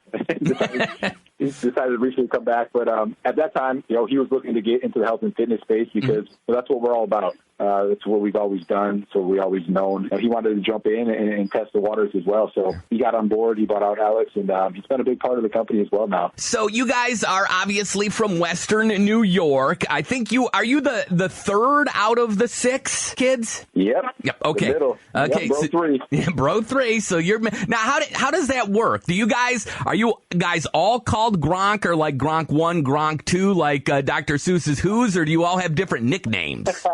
he decided to recently come back. But at that time, he was looking to get into the health and fitness space because that's what we're all about. That's what we've always done. So we always known. He wanted to jump in and test the waters as well. So he got on board. He bought out Alex, and he's been a big part of the company as well now. So you guys are obviously from Western New York. I think are you the third out of the 6 kids? Yep. Okay. The middle. Okay. Yep, bro, so, 3. Yeah, bro 3. So you're now. How does that work? Are you guys all called Gronk, or like Gronk 1, Gronk 2, like Dr. Seuss's Who's, or do you all have different nicknames?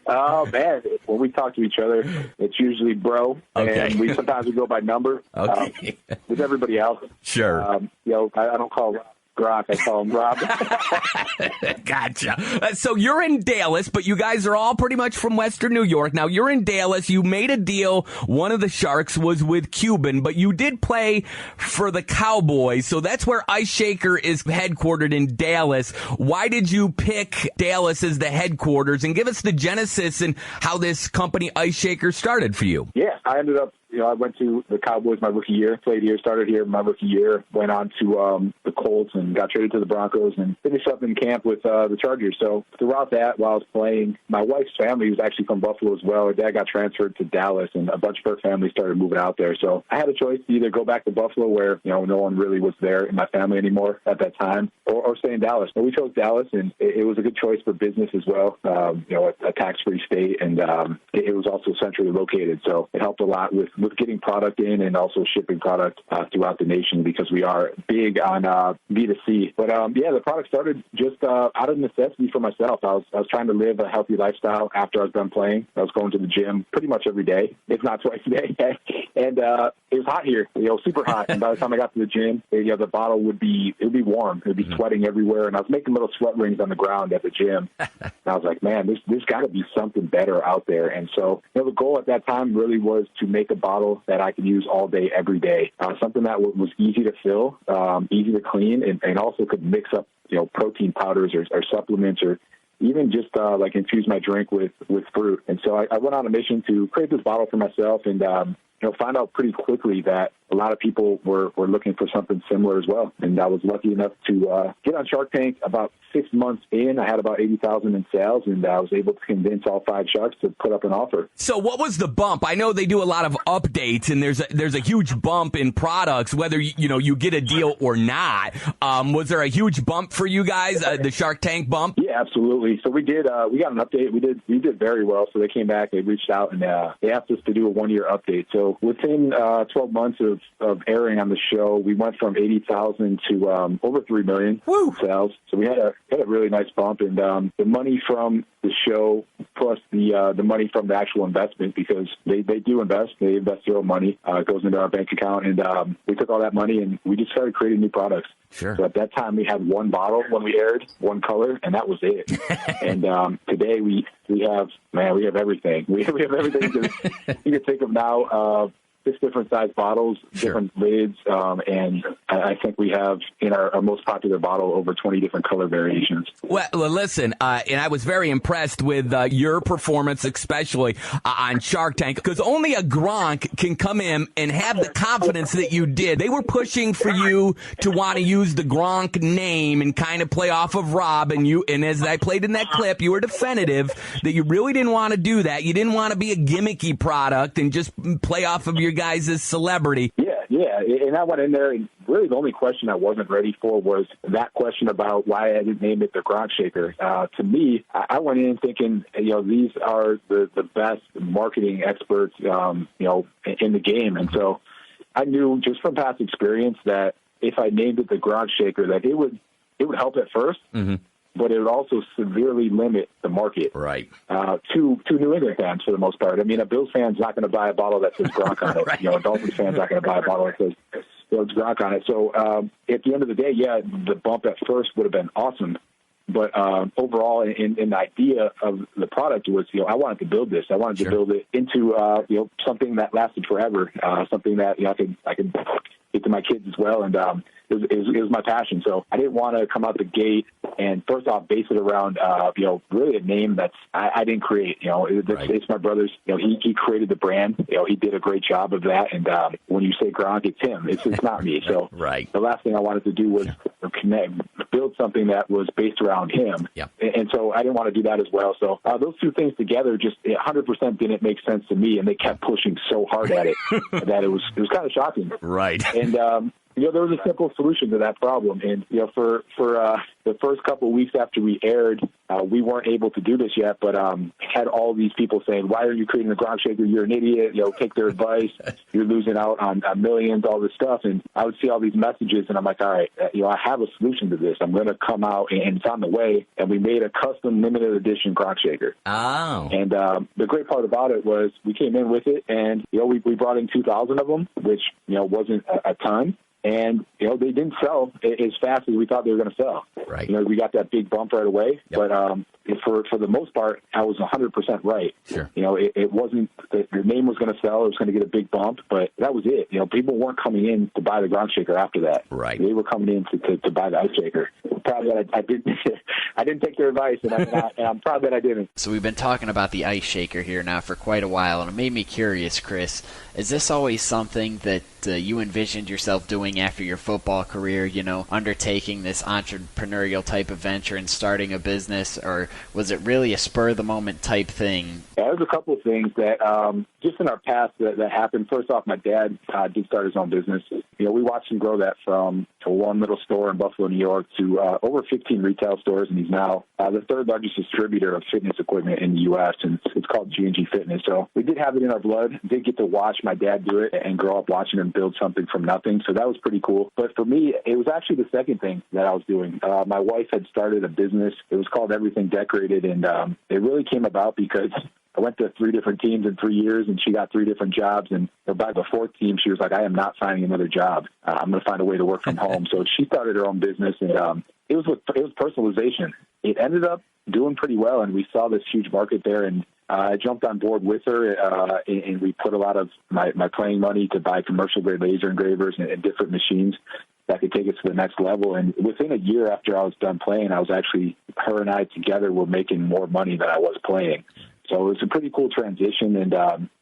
Oh, man. When we talk to each other, it's usually bro. Okay. And sometimes we go by number. Okay. With everybody else. Sure. I don't call Gronk. I call him Rob. Gotcha. So you're in Dallas, but you guys are all pretty much from Western New York. Now, you're in Dallas. You made a deal. One of the Sharks was with Cuban, but you did play for the Cowboys. So that's where Ice Shaker is headquartered in Dallas. Why did you pick Dallas as the headquarters? And give us the genesis and how this company Ice Shaker started for you. Yeah, I ended up, I went to the Cowboys my rookie year, played here, started here my rookie year, went on to the Colts and got traded to the Broncos and finished up in camp with the Chargers. So throughout that, while I was playing, my wife's family was actually from Buffalo as well. Her dad got transferred to Dallas, and a bunch of her family started moving out there. So I had a choice to either go back to Buffalo, where no one really was there in my family anymore at that time, or stay in Dallas. So we chose Dallas, and it was a good choice for business as well. A tax-free state, and it was also centrally located, so it helped a lot with getting product in and also shipping product throughout the nation, because we are big on B2C. But the product started just out of necessity for myself. I was trying to live a healthy lifestyle after I was done playing. I was going to the gym pretty much every day, if not twice a day. And it was hot here, super hot. And by the time I got to the gym, the bottle would be warm. It would be sweating everywhere. And I was making little sweat rings on the ground at the gym. And I was like, man, there's got to be something better out there. And so the goal at that time really was to make a bottle that I could use all day, every day. Something that was easy to fill, easy to clean, and also could mix up, protein powders or supplements, or even just infuse my drink with fruit. And so I went on a mission to create this bottle for myself, and found out pretty quickly that a lot of people were looking for something similar as well. And I was lucky enough to get on Shark Tank about 6 months in. I had about 80,000 in sales, and I was able to convince all 5 Sharks to put up an offer. So what was the bump? I know they do a lot of updates, and there's a huge bump in products, whether you get a deal or not. Was there a huge bump for you guys, the Shark Tank bump? Yeah, absolutely. So we did. We got an update. We did very well. So they came back, they reached out, and they asked us to do a 1-year update. So within 12 months of airing on the show, we went from 80,000 to over 3 million sales. So we had a really nice bump, and the money from the show plus the money from the actual investment, because they do invest. They invest their own money. It goes into our bank account, and we took all that money and we just started creating new products. Sure. So at that time, we had one bottle when we aired, one color, and that was it. And today we have everything. We have everything. You can think of now 6 different size bottles, different lids, and I think we have in our most popular bottle over 20 different color variations. Well, listen, and I was very impressed with your performance, especially on Shark Tank, because only a Gronk can come in and have the confidence that you did. They were pushing for you to want to use the Gronk name and kind of play off of Rob, and as I played in that clip, you were definitive that you really didn't want to do that. You didn't want to be a gimmicky product and just play off of your guys' celebrity. Yeah, and I went in there, and really the only question I wasn't ready for was that question about why I didn't name it the Gronk Shaker. To me, I went in thinking, these are the best marketing experts, in the game, and so I knew just from past experience that if I named it the Gronk Shaker, that it would help at first. Mm-hmm. But it would also severely limit the market, right? To New England fans for the most part. I mean, a Bills fan's not going to buy a bottle that says Gronk on it. Right. A Dolphins fan's not going to buy a bottle that says it's Gronk on it. So at the end of the day, the bump at first would have been awesome. But overall, in the idea of the product was, I wanted to build this. I wanted to build it into, something that lasted forever, something that I could get to my kids as well, and it was my passion. So I didn't want to come out the gate and first off base it around, really a name that's I didn't create. It's my brother's. He created the brand. He did a great job of that. And when you say Gronk, it's him. It's not me. So the last thing I wanted to do was build something that was based around him. Yeah. And so I didn't want to do that as well. So those two things together just 100% didn't make sense to me, and they kept pushing so hard at it that it was kind of shocking. Right. And there was a simple solution to that problem. And, for the first couple of weeks after we aired, we weren't able to do this yet, but had all these people saying, why are you creating a Gronk Shaker? You're an idiot. Take their advice. You're losing out on millions, all this stuff. And I would see all these messages, and I'm like, all right, I have a solution to this. I'm going to come out, and it's on the way. And we made a custom limited edition Gronk Shaker. Oh. And the great part about it was we came in with it, and, we brought in 2,000 of them, which, wasn't a ton. And, they didn't sell as fast as we thought they were going to sell. Right. We got that big bump right away. Yep. But for the most part, I was 100% right. Sure. It wasn't the name was going to sell. It was going to get a big bump, but that was it. People weren't coming in to buy the Gronk Shaker after that. Right. They were coming in to buy the Ice Shaker. I'm proud that I didn't I didn't take their advice, and I'm proud that I didn't. So we've been talking about the Ice Shaker here now for quite a while, and it made me curious, Chris. Is this always something that you envisioned yourself doing after your football career, undertaking this entrepreneurial type of venture and starting a business, or was it really a spur-of-the-moment type thing? Yeah, there's a couple of things that just in our past that happened. First off, my dad did start his own business. We watched him grow that from one little store in Buffalo, New York to over 15 retail stores, and he's now the third largest distributor of fitness equipment in the U.S., and it's called G&G Fitness. So we did have it in our blood. Did get to watch my dad do it and grow up watching him build something from nothing. So that was pretty cool. But for me, it was actually the second thing that I was doing. My wife had started a business. It was called Everything Decorated, and it really came about because I went to 3 different teams in 3 years, and she got 3 different jobs. And by the 4th team, she was like, I am not finding another job. I'm going to find a way to work from home. So she started her own business, and it was personalization. It ended up doing pretty well, and we saw this huge market there. And I jumped on board with her, and we put a lot of my playing money to buy commercial-grade laser engravers and different machines that could take us to the next level. And within a year after I was done playing, her and I together were making more money than I was playing. So it was a pretty cool transition, and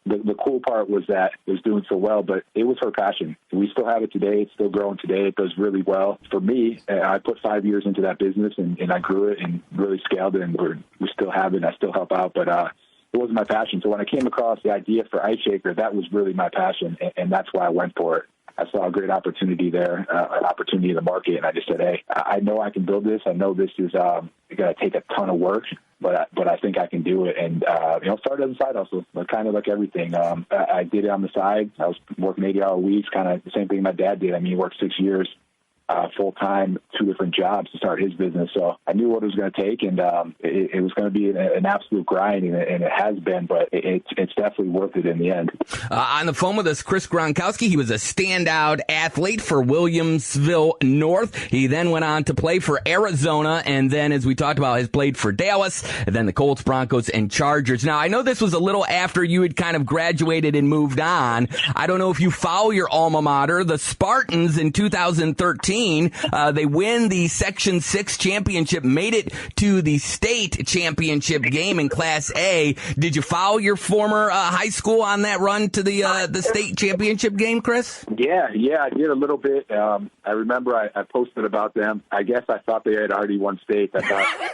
the cool part was that it was doing so well, but it was her passion. We still have it today. It's still growing today. It does really well. For me, I put 5 years into that business, and I grew it and really scaled it, and we still have it, and I still help out, but it wasn't my passion. So when I came across the idea for Ice Shaker, that was really my passion, and that's why I went for it. I saw a great opportunity there, an opportunity in the market, and I just said, hey, I know I can build this. I know this is going to take a ton of work, but I think I can do it. And, started as a side hustle, but kind of like everything. I did it on the side. I was working 80-hour weeks, kind of the same thing my dad did. I mean, he worked 6 years full-time, 2 different jobs to start his business. So I knew what it was going to take, and it was going to be an absolute grind, and it has been, but it's definitely worth it in the end. On the phone with us, Chris Gronkowski. He was a standout athlete for Williamsville North. He then went on to play for Arizona, and then, as we talked about, has played for Dallas, and then the Colts, Broncos, and Chargers. Now, I know this was a little after you had kind of graduated and moved on. I don't know if you follow your alma mater, the Spartans, in 2013. They win the Section 6 championship, made it to the state championship game in Class A. Did you follow your former high school on that run to the state championship game, Chris? Yeah, I did a little bit. I remember I posted about them. I guess I thought they had already won state. I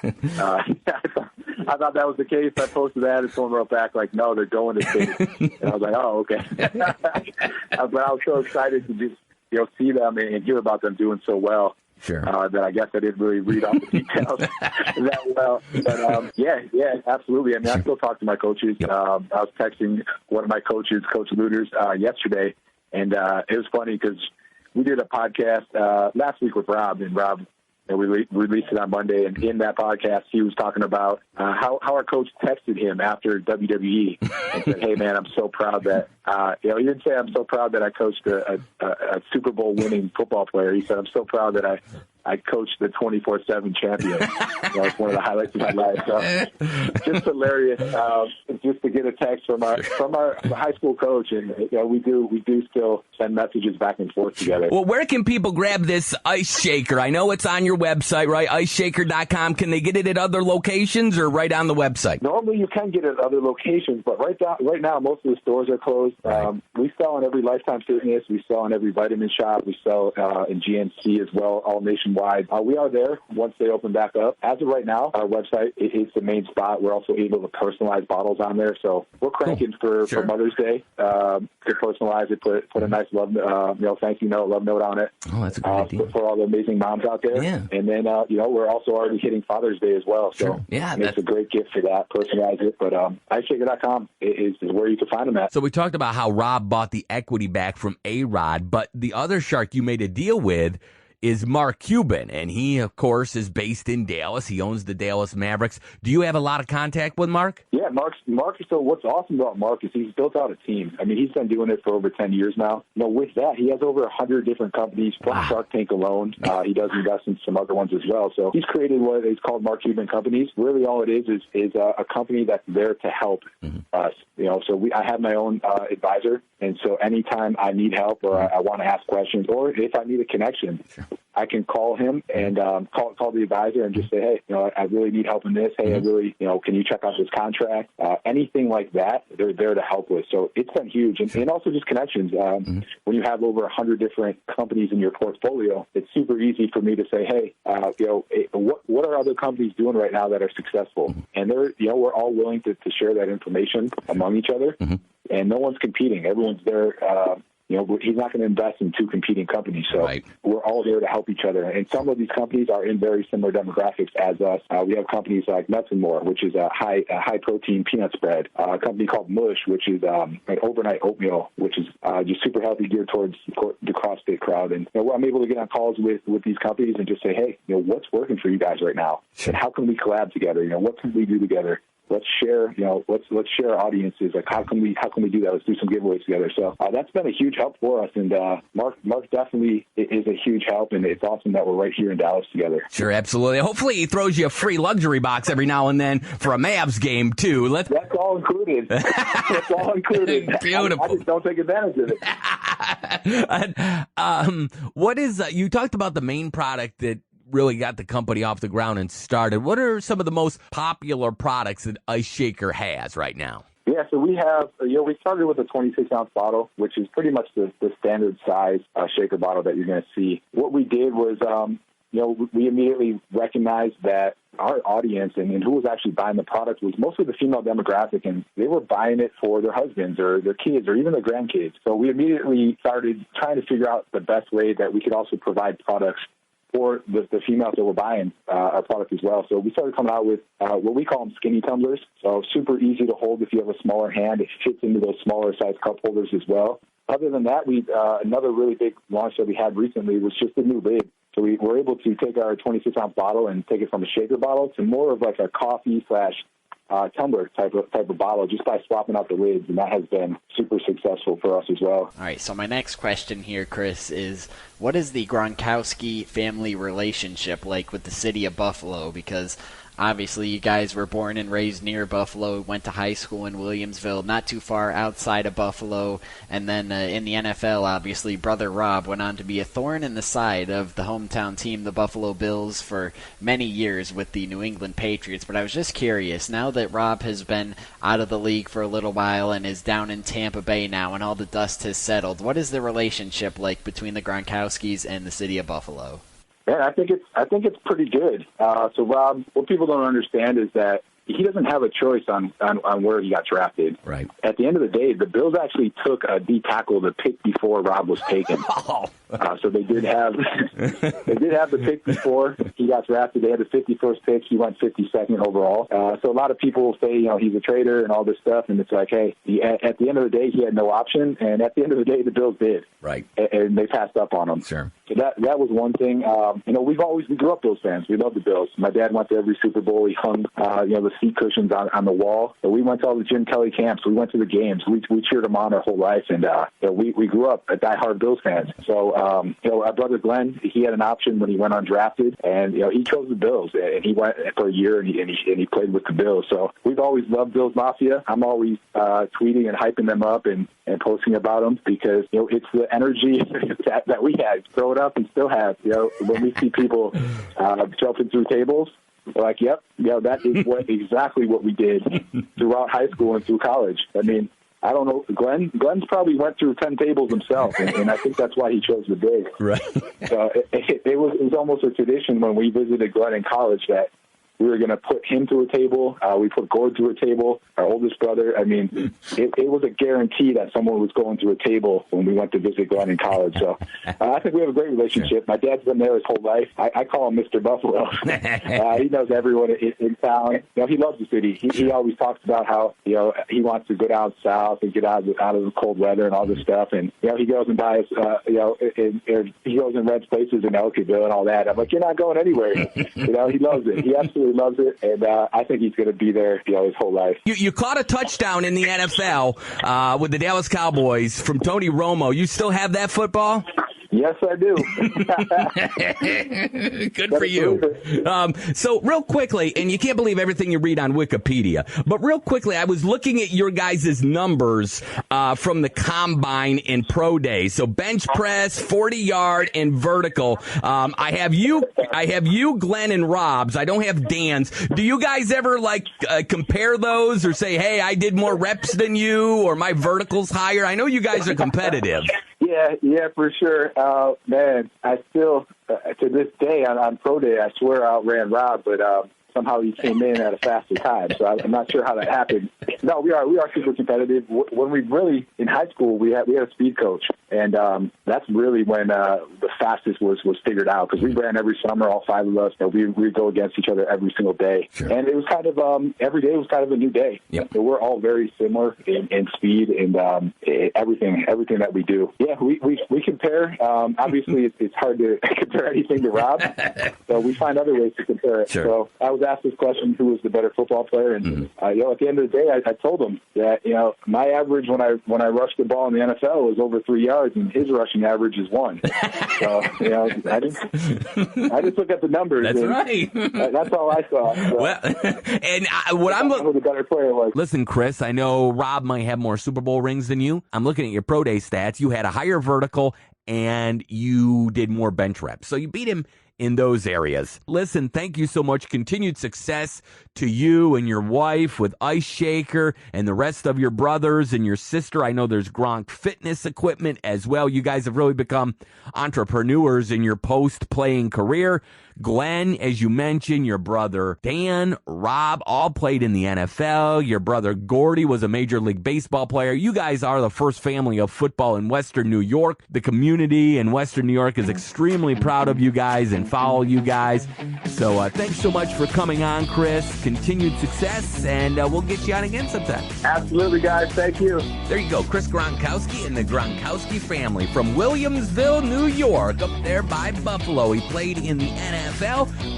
thought that was the case. I posted that, and someone wrote back like, no, they're going to state. And I was like, oh, okay. But I was so excited to just see them and hear about them doing so well. Sure. That I guess I didn't really read all the details that well. But yeah, absolutely. I mean, I still talk to my coaches. Yep. I was texting one of my coaches, Coach Luters, yesterday, and it was funny because we did a podcast last week with Rob, and Rob, we released it on Monday, and in that podcast, he was talking about how our coach texted him after WWE and said, hey, man, I'm so proud that, he didn't say I'm so proud that I coached a Super Bowl winning football player. He said, I'm so proud that I coached the 24/7 champion. It's one of the highlights of my life. So just hilarious, just to get a text from our high school coach, and we do still send messages back and forth together. Well, where can people grab this Ice Shaker? I know it's on your website, right? IceShaker.com. Can they get it at other locations or right on the website? Normally, you can get it at other locations, but right now most of the stores are closed. We sell in every Lifetime Fitness. We sell in every vitamin shop. We sell in GNC as well, all nationwide. We are there once they open back up. As of right now, our website is the main spot. We're also able to personalize bottles on there. So we're cranking for Mother's Day to personalize it, put a nice love, thank you note, love note on it. Oh, that's a great idea. For all the amazing moms out there. Yeah. And then, we're also already hitting Father's Day as well. So it's a great gift for that. Personalize it. But iShaker.com is where you can find them at. So we talked about how Rob bought the equity back from A-Rod, but the other shark you made a deal with is Mark Cuban, and he, of course, is based in Dallas. He owns the Dallas Mavericks. Do you have a lot of contact with Mark? Yeah, Mark. So what's awesome about Mark is he's built out a team. I mean, he's been doing it for over 10 years now. With that, he has over 100 different companies from Shark Tank alone. He does invest in some other ones as well. So he's created what is called Mark Cuban Companies. Really, all it is a company that's there to help us. So I have my own advisor, and so anytime I need help or I want to ask questions, or if I need a connection, I can call him and call the advisor and just say, hey, I really need help in this. Hey, I really, can you check out this contract? Anything like that, they're there to help with. So it's been huge. And also just connections. When you have over 100 different companies in your portfolio, it's super easy for me to say, hey, what are other companies doing right now that are successful? And we're all willing to share that information among each other. And no one's competing. Everyone's there. He's not going to invest in two competing companies. So we're all there to help each other. And some of these companies are in very similar demographics as us. We have companies like Nuts and More, which is a high protein peanut spread. A company called Mush, which is an overnight oatmeal, which is just super healthy, geared towards the CrossFit crowd. And I'm able to get on calls with these companies and just say, hey, what's working for you guys right now? And how can we collab together? What can we do together? Let's share, let's share audiences. Like, how can we do that? Let's do some giveaways together. So that's been a huge help for us. And Mark definitely is a huge help. And it's awesome that we're right here in Dallas together. Sure, absolutely. Hopefully he throws you a free luxury box every now and then for a Mavs game too. That's all included. That's all included. Beautiful. I just don't take advantage of it. What is you talked about the main product that really got the company off the ground and started. What are some of the most popular products that Ice Shaker has right now? Yeah, so we have, we started with a 26-ounce bottle, which is pretty much the standard size shaker bottle that you're going to see. What we did was, we immediately recognized that our audience and who was actually buying the product was mostly the female demographic, and they were buying it for their husbands or their kids or even their grandkids. So we immediately started trying to figure out the best way that we could also provide products for the females that were buying our product as well. So we started coming out with what we call them skinny tumblers. So super easy to hold if you have a smaller hand. It fits into those smaller size cup holders as well. Other than that, another really big launch that we had recently was just a new lid. So we were able to take our 26-ounce bottle and take it from a shaker bottle to more of like a coffee / tumbler type of bottle just by swapping out the lids, and that has been super successful for us as well. All right, so my next question here, Chris, is what is the Gronkowski family relationship like with the city of Buffalo? Because obviously you guys were born and raised near Buffalo, went to high school in Williamsville, not too far outside of Buffalo, and then in the NFL, obviously, brother Rob went on to be a thorn in the side of the hometown team, the Buffalo Bills, for many years with the New England Patriots. But I was just curious, now that Rob has been out of the league for a little while and is down in Tampa Bay now and all the dust has settled, what is the relationship like between the Gronkowskis and the city of Buffalo? Yeah, I think it's pretty good. So Rob, what people don't understand is that he doesn't have a choice on where he got drafted. Right. At the end of the day, the Bills actually took a D tackle the pick before Rob was taken. So they did have the pick before he got drafted. They had the 51st pick. He went 52nd overall. So a lot of people say, he's a traitor and all this stuff, and it's like, hey, at the end of the day, he had no option, and at the end of the day, the Bills did. Right. And they passed up on him. Sure. So that was one thing. We grew up Bills fans. We love the Bills. My dad went to every Super Bowl. He hung, the seat cushions on the wall. So we went to all the Jim Kelly camps. We went to the games. We cheered him on our whole life, and we grew up a diehard Bills fans. So our brother Glenn, he had an option when he went undrafted, and he chose the Bills, and he went for a year, and he played with the Bills. So we've always loved Bills Mafia. I'm always tweeting and hyping them up and posting about them because it's the energy that we had growing up and still have. When we see people jumping through tables, we're like, yep, that is exactly what we did throughout high school and through college. I mean, I don't know. Glenn's probably went through 10 tables himself, and I think that's why he chose the day. Right. It was almost a tradition when we visited Glenn in college that we were going to put him to a table. We put Gord to a table, our oldest brother. I mean, it was a guarantee that someone was going to a table when we went to visit Glenn in college. So I think we have a great relationship. My dad's been there his whole life. I call him Mr. Buffalo. He knows everyone in town. He loves the city. He always talks about how, he wants to go down south and get out of the cold weather and all this stuff. And, he goes and buys, he goes and rents places in Elkville and all that. I'm like, you're not going anywhere. He loves it. He absolutely loves it, and I think he's going to be there his whole life. You caught a touchdown in the NFL with the Dallas Cowboys from Tony Romo. You still have that football? Yes, I do. Good for you. So real quickly, and you can't believe everything you read on Wikipedia, but real quickly, I was looking at your guys' numbers from the combine and pro day. So bench press, 40-yard, and vertical. I have you, Glenn, and Rob's. I don't have Dan's. Do you guys ever compare those or say, hey, I did more reps than you, or my vertical's higher? I know you guys are competitive. Yeah, for sure. Man, I still, to this day on pro day, I swear I outran Rob, but somehow he came in at a faster time. So I'm not sure how that happened. No, we are super competitive. When we really, in high school, we had a speed coach. And that's really when the fastest was figured out, because we ran every summer, all five of us. And we'd go against each other every single day. Sure. And it was kind of, every day was kind of a new day. Yep. So we're all very similar in speed and everything that we do. Yeah, we compare. Obviously, it's hard to compare anything to Rob. So we find other ways to compare it. Sure. So I was asked this question, who was the better football player? And, at the end of the day, I told him that, my average when I rushed the ball in the NFL was over 3 yards, and his rushing average is 1. So, I just look at the numbers. That's right. That's all I saw. So. Well, and what I'm looking, the better player was. Listen, Chris, I know Rob might have more Super Bowl rings than you. I'm looking at your pro day stats. You had a higher vertical, and you did more bench reps. So you beat him in those areas. Listen, thank you so much. Continued success to you and your wife with Ice Shaker and the rest of your brothers and your sister. I know there's Gronk fitness equipment as well. You guys have really become entrepreneurs in your post-playing career. Glenn, as you mentioned, your brother Dan, Rob, all played in the NFL. Your brother Gordy was a Major League Baseball player. You guys are the first family of football in Western New York. The community in Western New York is extremely proud of you guys and follow you guys. So thanks so much for coming on, Chris. Continued success, and we'll get you on again sometime. Absolutely, guys. Thank you. There you go. Chris Gronkowski and the Gronkowski family from Williamsville, New York, up there by Buffalo. He played in the NFL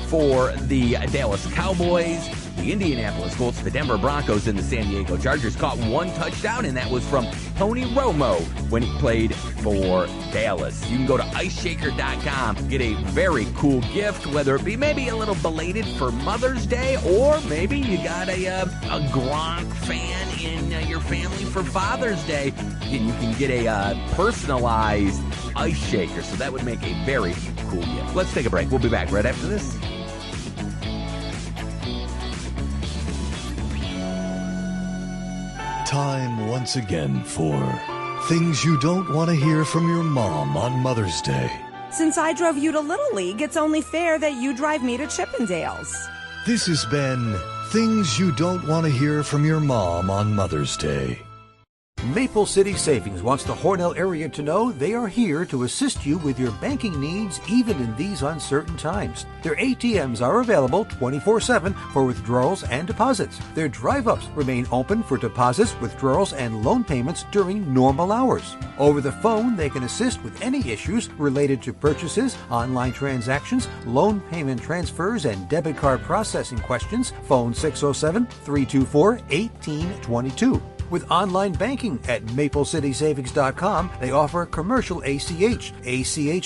for the Dallas Cowboys, the Indianapolis Colts, the Denver Broncos, and the San Diego Chargers. Caught one touchdown, and that was from Tony Romo when he played for Dallas. You can go to iceshaker.com, get a very cool gift, whether it be maybe a little belated for Mother's Day, or maybe you got a Gronk fan in your family for Father's Day, and you can get a personalized ice shaker. So that would make a very cool gift. Let's take a break. We'll be back right after this. Time once again for things you don't want to hear from your mom on Mother's Day. Since I drove you to Little League, it's only fair that you drive me to Chippendales. This has been things you don't want to hear from your mom on Mother's Day. Maple City Savings wants the Hornell area to know they are here to assist you with your banking needs even in these uncertain times. Their ATMs are available 24/7 for withdrawals and deposits. Their drive-ups remain open for deposits, withdrawals, and loan payments during normal hours. Over the phone, they can assist with any issues related to purchases, online transactions, loan payment transfers, and debit card processing questions. Phone 607-324-1822. With online banking at MapleCitySavings.com, they offer commercial ACH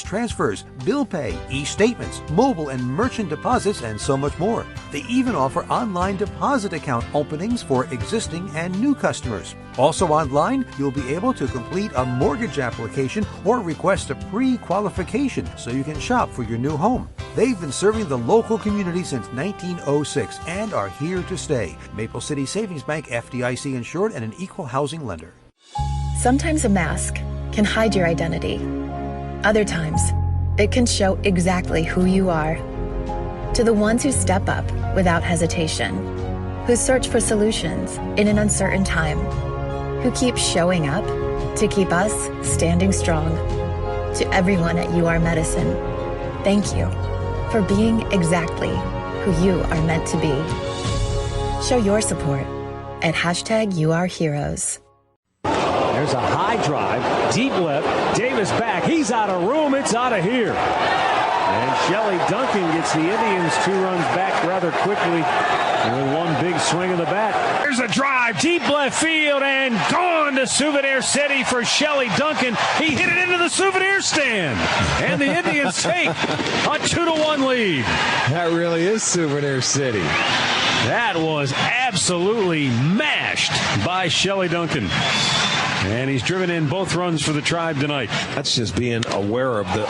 transfers, bill pay, e-statements, mobile and merchant deposits, and so much more. They even offer online deposit account openings for existing and new customers. Also online, you'll be able to complete a mortgage application or request a pre-qualification so you can shop for your new home. They've been serving the local community since 1906 and are here to stay. Maple City Savings Bank, FDIC insured and an equal housing lender. Sometimes a mask can hide your identity. Other times, it can show exactly who you are. To the ones who step up without hesitation, who search for solutions in an uncertain time, who keep showing up to keep us standing strong. To everyone at You Are Medicine, thank you for being exactly who you are meant to be. Show your support at #YouAreHeroes. There's a high drive, deep left, Davis back. He's out of room, it's out of here. And Shelley Duncan gets the Indians 2 runs back rather quickly with one big swing of the bat. There's a drive, deep left field, and gone to Souvenir City for Shelley Duncan. He hit it into the souvenir stand. And the Indians take a 2-1 lead. That really is Souvenir City. That was absolutely mashed by Shelley Duncan. And he's driven in both runs for the Tribe tonight. That's just being aware of the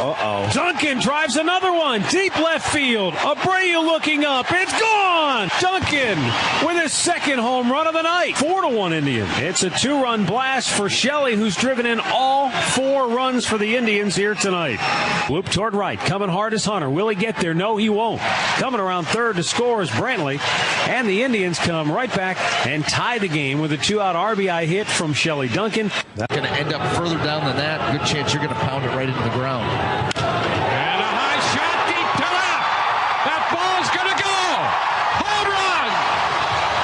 Duncan drives another one. Deep left field. Abreu looking up. It's gone. Duncan with his second home run of the night. 4-1 Indians. It's a 2-run blast for Shelley, who's driven in all 4 runs for the Indians here tonight. Loop toward right. Coming hard is Hunter. Will he get there? No, he won't. Coming around third to score is Brantley. And the Indians come right back and tie the game with a 2-out RBI hit from Shelley Duncan. That's going to end up further down than that. Good chance you're going to pound it right into the ground. And a high shot deep to left. That ball's going to go. Home run.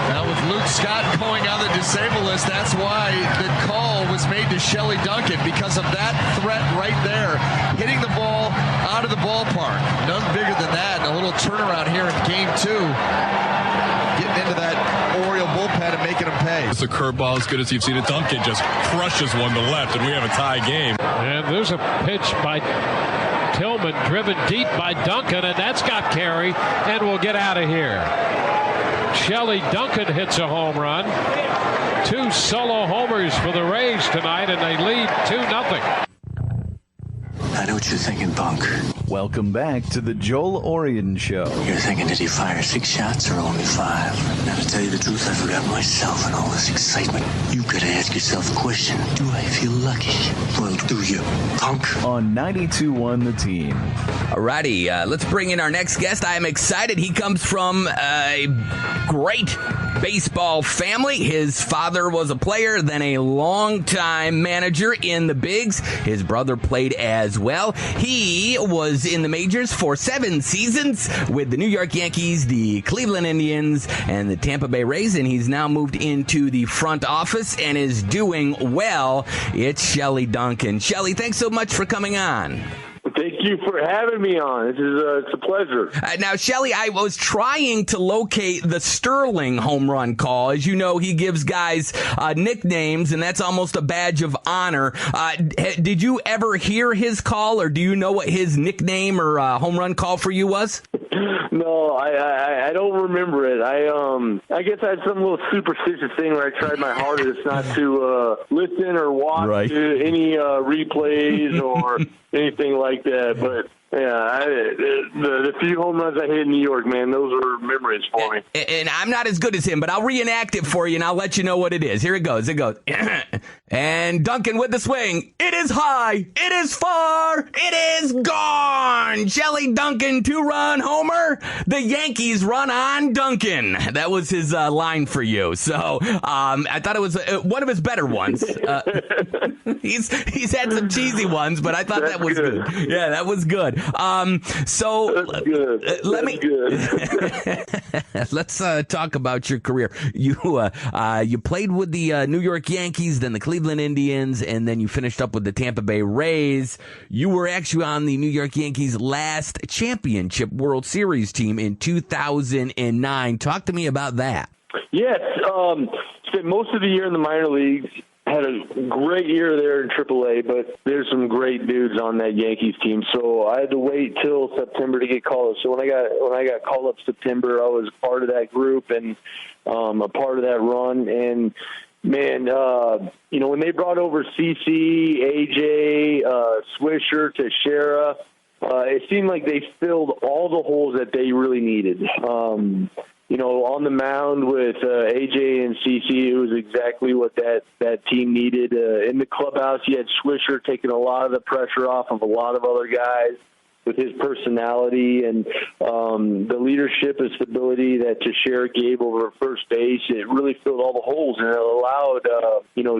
Now with Luke Scott going on the disabled list, that's why the call was made to Shelley Duncan, because of that threat right there. Hitting the ball out of the ballpark. None bigger than that. And a little turnaround here in game 2. Getting into that Oriole bullpen and making them pay. It's a curveball as good as you've seen it. Duncan just crushes one to left, and we have a tie game. And there's a pitch by Tillman, driven deep by Duncan, and that's got carry, and we'll get out of here. Shelley Duncan hits a home run. 2 solo homers for the Rays tonight, and they lead 2-0. I know what you're thinking, punk. Welcome back to the Joel Oriend Show. You're thinking, did he fire 6 shots or only 5? Now, to tell you the truth, I forgot myself and all this excitement. You gotta ask yourself a question. Do I feel lucky? Well, do you, punk? On 92.1 The Team. Alrighty, let's bring in our next guest. I am excited. He comes from a great baseball family. His father was a player, then a longtime manager in the bigs. His brother played as well. He was in the majors for 7 seasons with the New York Yankees, the Cleveland Indians, and the Tampa Bay Rays, and he's now moved into the front office and is doing well. It's Shelley Duncan. Shelley, thanks so much for coming on. Thank you for having me on. It's a pleasure. Now, Shelley, I was trying to locate the Sterling home run call. As you know, he gives guys nicknames, and that's almost a badge of honor. Did you ever hear his call, or do you know what his nickname or home run call for you was? No, I don't remember it. I guess I had some little superstitious thing where I tried my hardest not to listen or watch any replays or anything like that. But yeah, the few home runs I hit in New York, man, those are memories for me. And I'm not as good as him, but I'll reenact it for you, and I'll let you know what it is. Here it goes. It goes. And Duncan with the swing. It is high. It is far. It is gone. Shelley Duncan, 2-run homer. The Yankees run on Duncan. That was his line for you. So I thought it was one of his better ones. He's had some cheesy ones, but I thought that was good. Yeah, that was good. Let's talk about your career. You played with the New York Yankees, then the Cleveland Indians, and then you finished up with the Tampa Bay Rays. You were actually on the New York Yankees' last championship World Series team in 2009. Talk to me about that. Yes, spent most of the year in the minor leagues. Had a great year there in AAA, but there's some great dudes on that Yankees team. So I had to wait till September to get called up. So when I got called up September, I was part of that group and a part of that run. And man, when they brought over CC, AJ, Swisher, Teixeira, it seemed like they filled all the holes that they really needed. on the mound with AJ and CC, it was exactly what that team needed. In the clubhouse, you had Swisher taking a lot of the pressure off of a lot of other guys with his personality and the leadership and stability that Teixeira gave over at first base. It really filled all the holes, and it allowed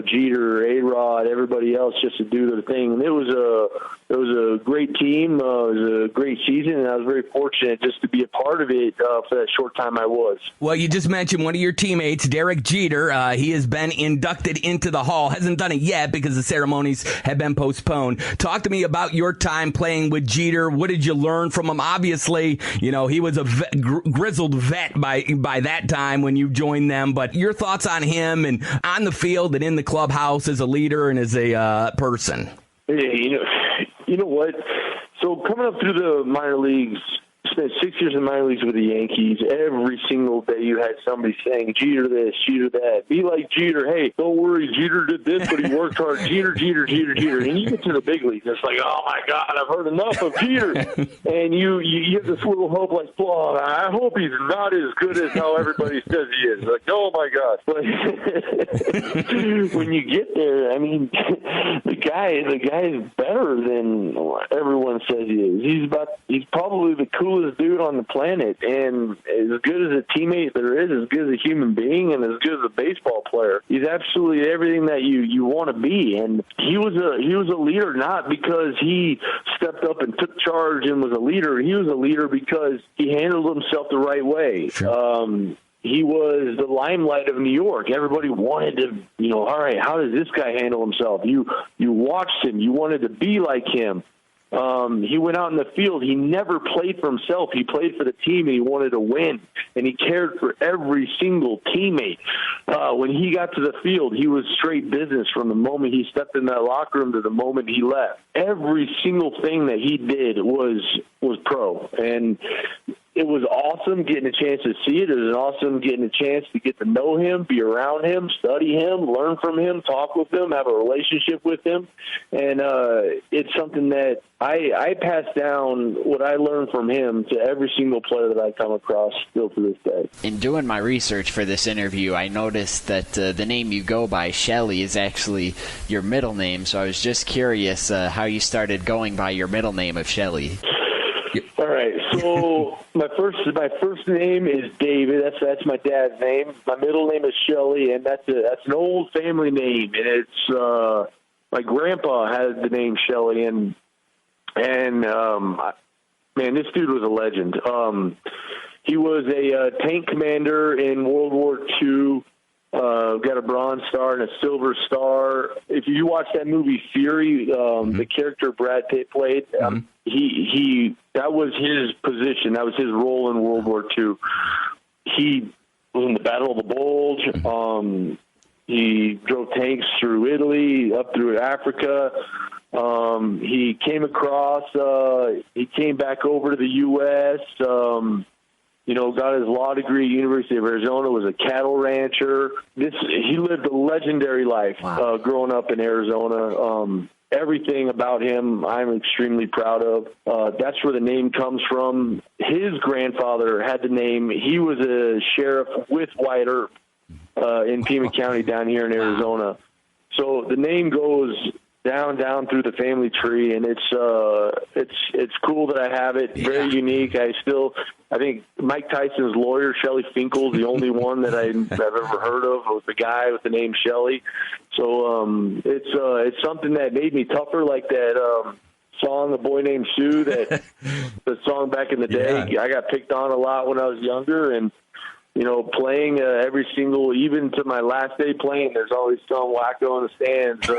Jeter, A-Rod, everybody else just to do their thing. And it was a great team. It was a great season, and I was very fortunate just to be a part of it for that short time I was. Well, you just mentioned one of your teammates, Derek Jeter. He has been inducted into the Hall. Hasn't done it yet because the ceremonies have been postponed. Talk to me about your time playing with Jeter. What did you learn from him? Obviously, he was a grizzled vet by that time when you joined them. But your thoughts on him and on the field and in the clubhouse as a leader and as a person? Yeah, you know what? So coming up through the minor leagues, spent 6 years in the minor leagues with the Yankees. Every single day you had somebody saying, Jeter this, Jeter that. Be like Jeter. Hey, don't worry, Jeter did this, but he worked hard. Jeter. And you get to the big leagues, it's like, oh, my God, I've heard enough of Jeter. And you have this little hope like, well, I hope he's not as good as how everybody says he is. Like, oh, my God. But when you get there, I mean, the guy is better than everyone says he is. He's probably the coolest dude on the planet, and as good as a teammate there is, as good as a human being, and as good as a baseball player. He's absolutely everything that you want to be, and he was a leader not because he stepped up and took charge and was a leader. He was a leader because he handled himself the right way. Sure. He was the limelight of New York. Everybody wanted to, all right, how does this guy handle himself? You watched him. You wanted to be like him. He went out in the field. He never played for himself. He played for the team, and he wanted to win, and he cared for every single teammate. When he got to the field, he was straight business from the moment he stepped in that locker room to the moment he left. Every single thing that he did was pro, and it was awesome getting a chance to see it. It was awesome getting a chance to get to know him, be around him, study him, learn from him, talk with him, have a relationship with him. And it's something that I pass down what I learned from him to every single player that I come across still to this day. In doing my research for this interview, I noticed that the name you go by, Shelly, is actually your middle name. So I was just curious how you started going by your middle name of Shelly. All right, so my first name is David. That's my dad's name. My middle name is Shelly, and that's an old family name, and it's my grandpa had the name Shelly, and man, this dude was a legend. He was a tank commander in World War II. Got a Bronze Star and a Silver Star. If you watch that movie Fury, the character Brad Pitt played, he that was his position. That was his role in World War II. He was in the Battle of the Bulge. He drove tanks through Italy, up through Africa. He came across. He came back over to the U.S. Got his law degree at University of Arizona, was a cattle rancher. He lived a legendary life. Wow. Growing up in Arizona. Everything about him I'm extremely proud of. That's where the name comes from. His grandfather had the name. He was a sheriff with Wyatt Earp in Pima County down here in Arizona. So the name goes down through the family tree, and it's cool that I have it. Very unique. I think Mike Tyson's lawyer, Shelley Finkel, is the only one that I've ever heard of, was the guy with the name Shelley. So it's something that made me tougher, like that song, A Boy Named Sue, that the song back in the day. Yeah. I got picked on a lot when I was younger, and playing every single, even to my last day playing, there's always some wacko in the stands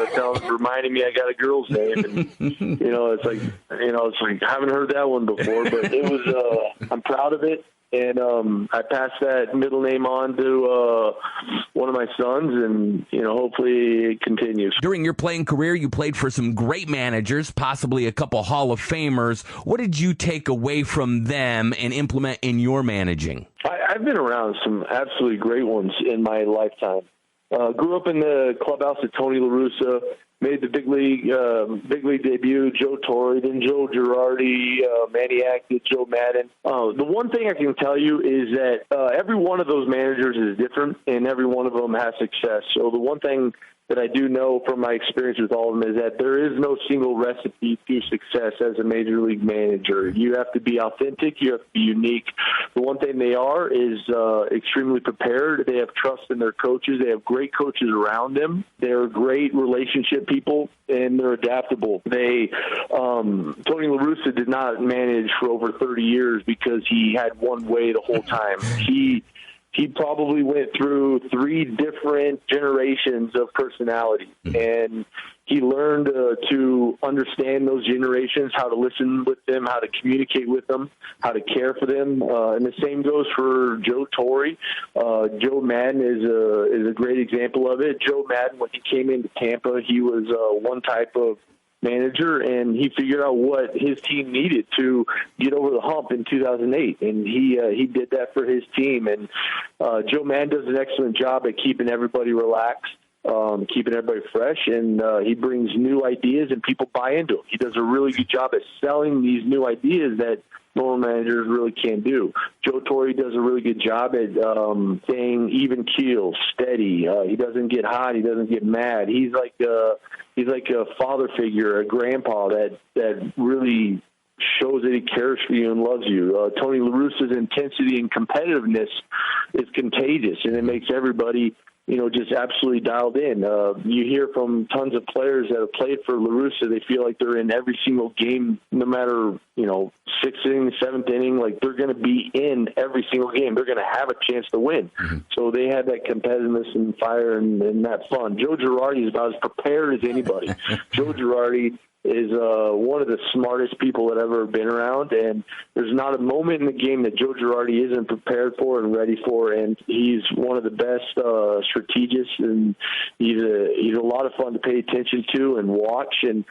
reminding me I got a girl's name. And, it's like I haven't heard that one before, but it was, I'm proud of it. And I passed that middle name on to one of my sons, and, hopefully it continues. During your playing career, you played for some great managers, possibly a couple Hall of Famers. What did you take away from them and implement in your managing? I've been around some absolutely great ones in my lifetime. Grew up in the clubhouse of Tony La Russa. Made the big league debut, Joe Torre, then Joe Girardi, Manny Acton, Joe Madden. The one thing I can tell you is that every one of those managers is different, and every one of them has success. So the one thing that I do know from my experience with all of them is that there is no single recipe to success as a major league manager. You have to be authentic. You have to be unique. The one thing they are is extremely prepared. They have trust in their coaches. They have great coaches around them. They're great relationship people, and they're adaptable. Tony La Russa did not manage for over 30 years because he had one way the whole time. He probably went through 3 different generations of personality, and he learned to understand those generations, how to listen with them, how to communicate with them, how to care for them. And the same goes for Joe Torre. Joe Madden is a great example of it. Joe Madden, when he came into Tampa, he was one type of manager, and he figured out what his team needed to get over the hump in 2008, and he did that for his team. And Joe Madden does an excellent job at keeping everybody relaxed, keeping everybody fresh, and he brings new ideas, and people buy into him. He does a really good job at selling these new ideas that normal managers really can't do. Joe Torre does a really good job at staying even keel, steady. He doesn't get hot. He doesn't get mad. He's like a father figure, a grandpa that really shows that he cares for you and loves you. Tony La Russa's intensity and competitiveness is contagious, and it makes everybody just absolutely dialed in. You hear from tons of players that have played for La Russa, they feel like they're in every single game, no matter, 6th inning, 7th inning, like they're going to be in every single game. They're going to have a chance to win. Mm-hmm. So they have that competitiveness and fire and that fun. Joe Girardi is about as prepared as anybody. Joe Girardi is one of the smartest people that I've ever been around, and there's not a moment in the game that Joe Girardi isn't prepared for and ready for, and he's one of the best strategists, and he's a lot of fun to pay attention to and watch. And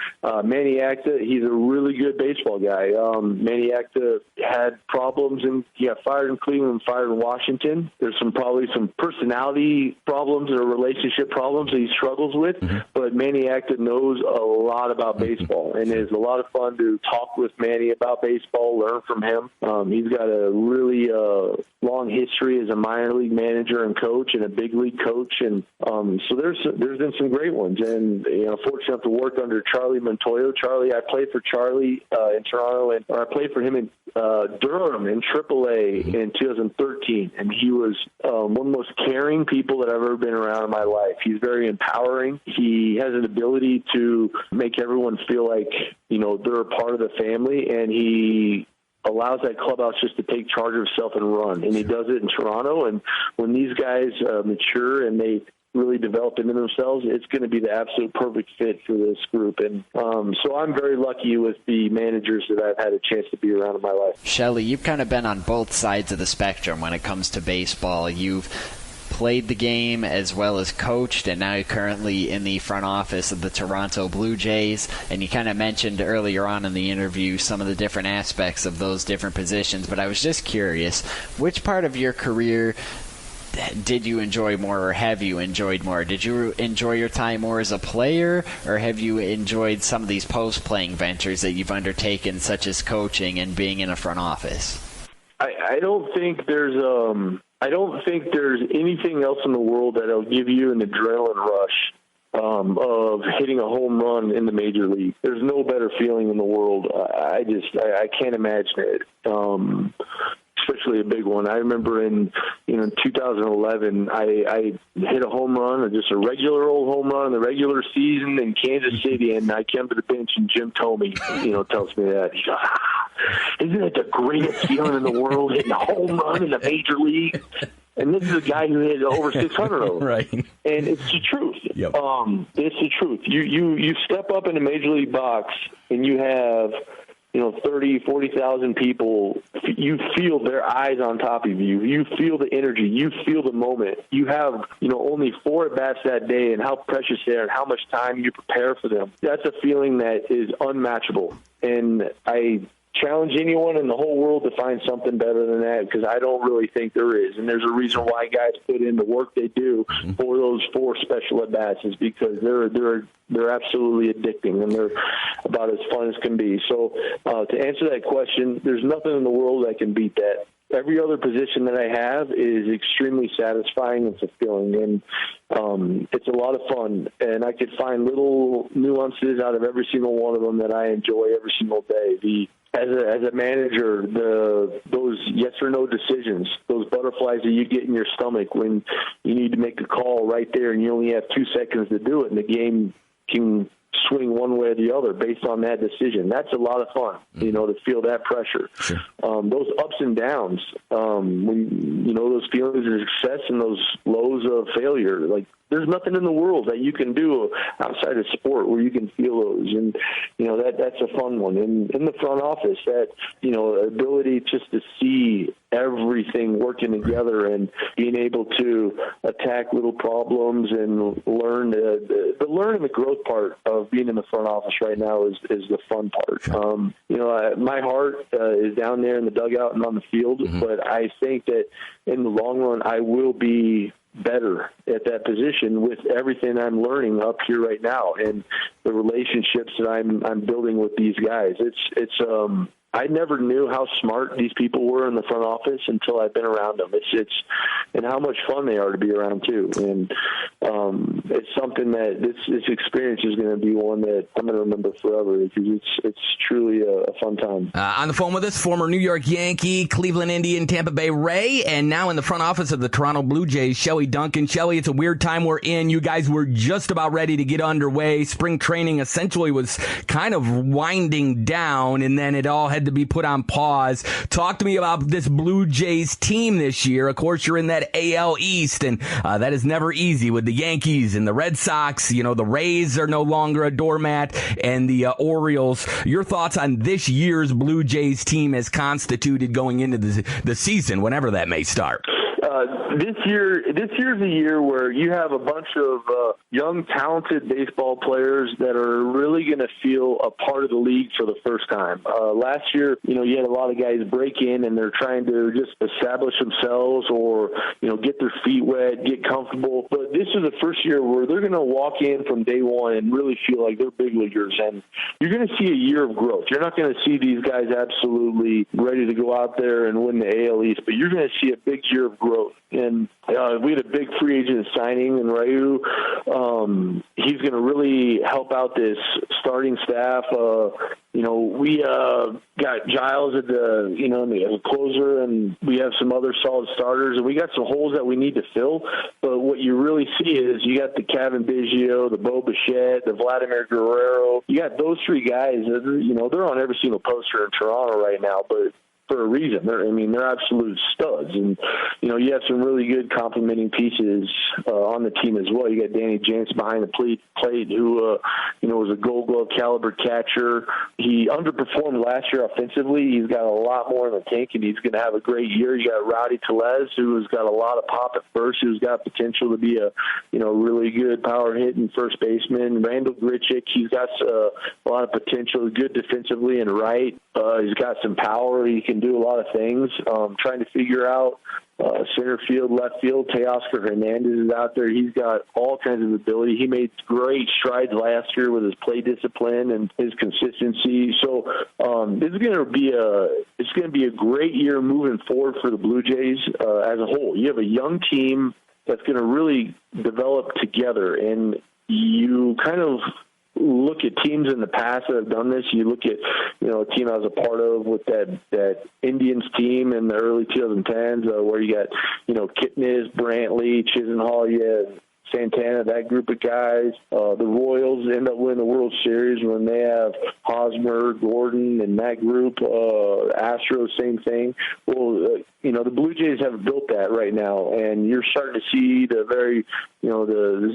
Manny Acton, he's a really good baseball guy. Manny Acton had problems, and he got fired in Cleveland, fired in Washington. There's probably some personality problems or relationship problems that he struggles with, but Manny Acton knows a lot about baseball. And it's a lot of fun to talk with Manny about baseball, learn from him. He's got a really long history as a minor league manager and coach and a big league coach. And so there's been some great ones. And, fortunate enough to work under Charlie Montoyo. I played for Charlie in Toronto, or I played for him in Durham in AAA in 2013. And he was one of the most caring people that I've ever been around in my life. He's very empowering. He has an ability to make everyone feel like, they're a part of the family, and he allows that clubhouse just to take charge of himself and run. And he does it in Toronto. And when these guys mature and they really develop into themselves, it's going to be the absolute perfect fit for this group. And so I'm very lucky with the managers that I've had a chance to be around in my life. Shelly, you've kind of been on both sides of the spectrum when it comes to baseball. You've played the game as well as coached, and now you're currently in the front office of the Toronto Blue Jays. And you kind of mentioned earlier on in the interview some of the different aspects of those different positions, but I was just curious, which part of your career did you enjoy more, or have you enjoyed more? Did you enjoy your time more as a player, or have you enjoyed some of these post-playing ventures that you've undertaken, such as coaching and being in a front office? I don't think there's anything else in the world that'll give you an adrenaline rush of hitting a home run in the major league. There's no better feeling in the world. I can't imagine it. Especially a big one. I remember in 2011, I hit a home run, just a regular old home run in the regular season in Kansas City, and I came to the bench, and Jim Tomey, tells me that. He goes, isn't it the greatest feeling in the world, hitting a home run in the major league? And this is a guy who hit over 600 of them. Right. And it's the truth. Yep. It's the truth. You step up in a major league box, and you have 30, 40,000 people. You feel their eyes on top of you. You feel the energy. You feel the moment. You have, only 4 at-bats that day, and how precious they are and how much time you prepare for them. That's a feeling that is unmatchable. And I challenge anyone in the whole world to find something better than that, because I don't really think there is. And there's a reason why guys put in the work they do for those 4 special at-bats, is because they're absolutely addicting, and they're about as fun as can be. So to answer that question, there's nothing in the world that can beat that. Every other position that I have is extremely satisfying and fulfilling, and it's a lot of fun. And I could find little nuances out of every single one of them that I enjoy every single day. As a manager, those yes or no decisions, those butterflies that you get in your stomach when you need to make a call right there, and you only have 2 seconds to do it, and the game can swing one way or the other based on that decision. That's a lot of fun, to feel that pressure. Sure. Those ups and downs, when those feelings of success and those lows of failure, like, there's nothing in the world that you can do outside of sport where you can feel those. And, that's a fun one. And in the front office, that, ability just to see everything working together and being able to attack little problems and learn the learn and the growth part of being in the front office right now is the fun part. My heart is down there in the dugout and on the field, but I think that in the long run, I will be better at that position with everything I'm learning up here right now and the relationships that I'm building with these guys. It's I never knew how smart these people were in the front office until I've been around them. And how much fun they are to be around too. And it's something that this experience is going to be one that I'm going to remember forever, because it's truly a fun time. On the phone with us, former New York Yankee, Cleveland Indian, Tampa Bay Ray, and now in the front office of the Toronto Blue Jays, Shelley Duncan. Shelley, it's a weird time we're in. You guys were just about ready to get underway. Spring training essentially was kind of winding down, and then it all had to be put on pause. Talk to me about this Blue Jays team this year. Of course, you're in that AL East, and that is never easy with the Yankees and the Red Sox. The Rays are no longer a doormat, and the Orioles. Your thoughts on this year's Blue Jays team as constituted going into the season, whenever that may start? This year's a year where you have a bunch of young, talented baseball players that are really going to feel a part of the league for the first time. Last year, you had a lot of guys break in and they're trying to just establish themselves or, get their feet wet, get comfortable. But this is the first year where they're going to walk in from day one and really feel like they're big leaguers. And you're going to see a year of growth. You're not going to see these guys absolutely ready to go out there and win the AL East, but you're going to see a big year of growth. And we had a big free agent signing in Ryu. He's going to really help out this starting staff. We got Giles at the closer, and we have some other solid starters, and we got some holes that we need to fill. But what you really see is you got the Kevin Biggio, the Bo Bichette, the Vladimir Guerrero. You got those 3 guys. They're on every single poster in Toronto right now, but for a reason. They're absolute studs. And, you have some really good complementing pieces on the team as well. You got Danny James behind the plate who, was a Gold Glove caliber catcher. He underperformed last year offensively. He's got a lot more in the tank, and he's going to have a great year. You got Rowdy Tellez, who's got a lot of pop at first, who's got potential to be a, really good power hitting first baseman. Randall Grichuk, he's got a lot of potential, good defensively and right. He's got some power. He can do a lot of things. Trying to figure out center field, left field. Teoscar Hernandez is out there. He's got all kinds of ability. He made great strides last year with his play discipline and his consistency. So it's going to be a great year moving forward for the Blue Jays as a whole. You have a young team that's going to really develop together, and you kind of look at teams in the past that have done this. You look at, a team I was a part of with that Indians team in the early 2010s, where you got, Kipnis, Brantley, Chisenhall, Santana, that group of guys. The Royals end up winning the World Series when they have Hosmer, Gordon, and that group. Astros, same thing. Well, the Blue Jays have built that right now, and you're starting to see this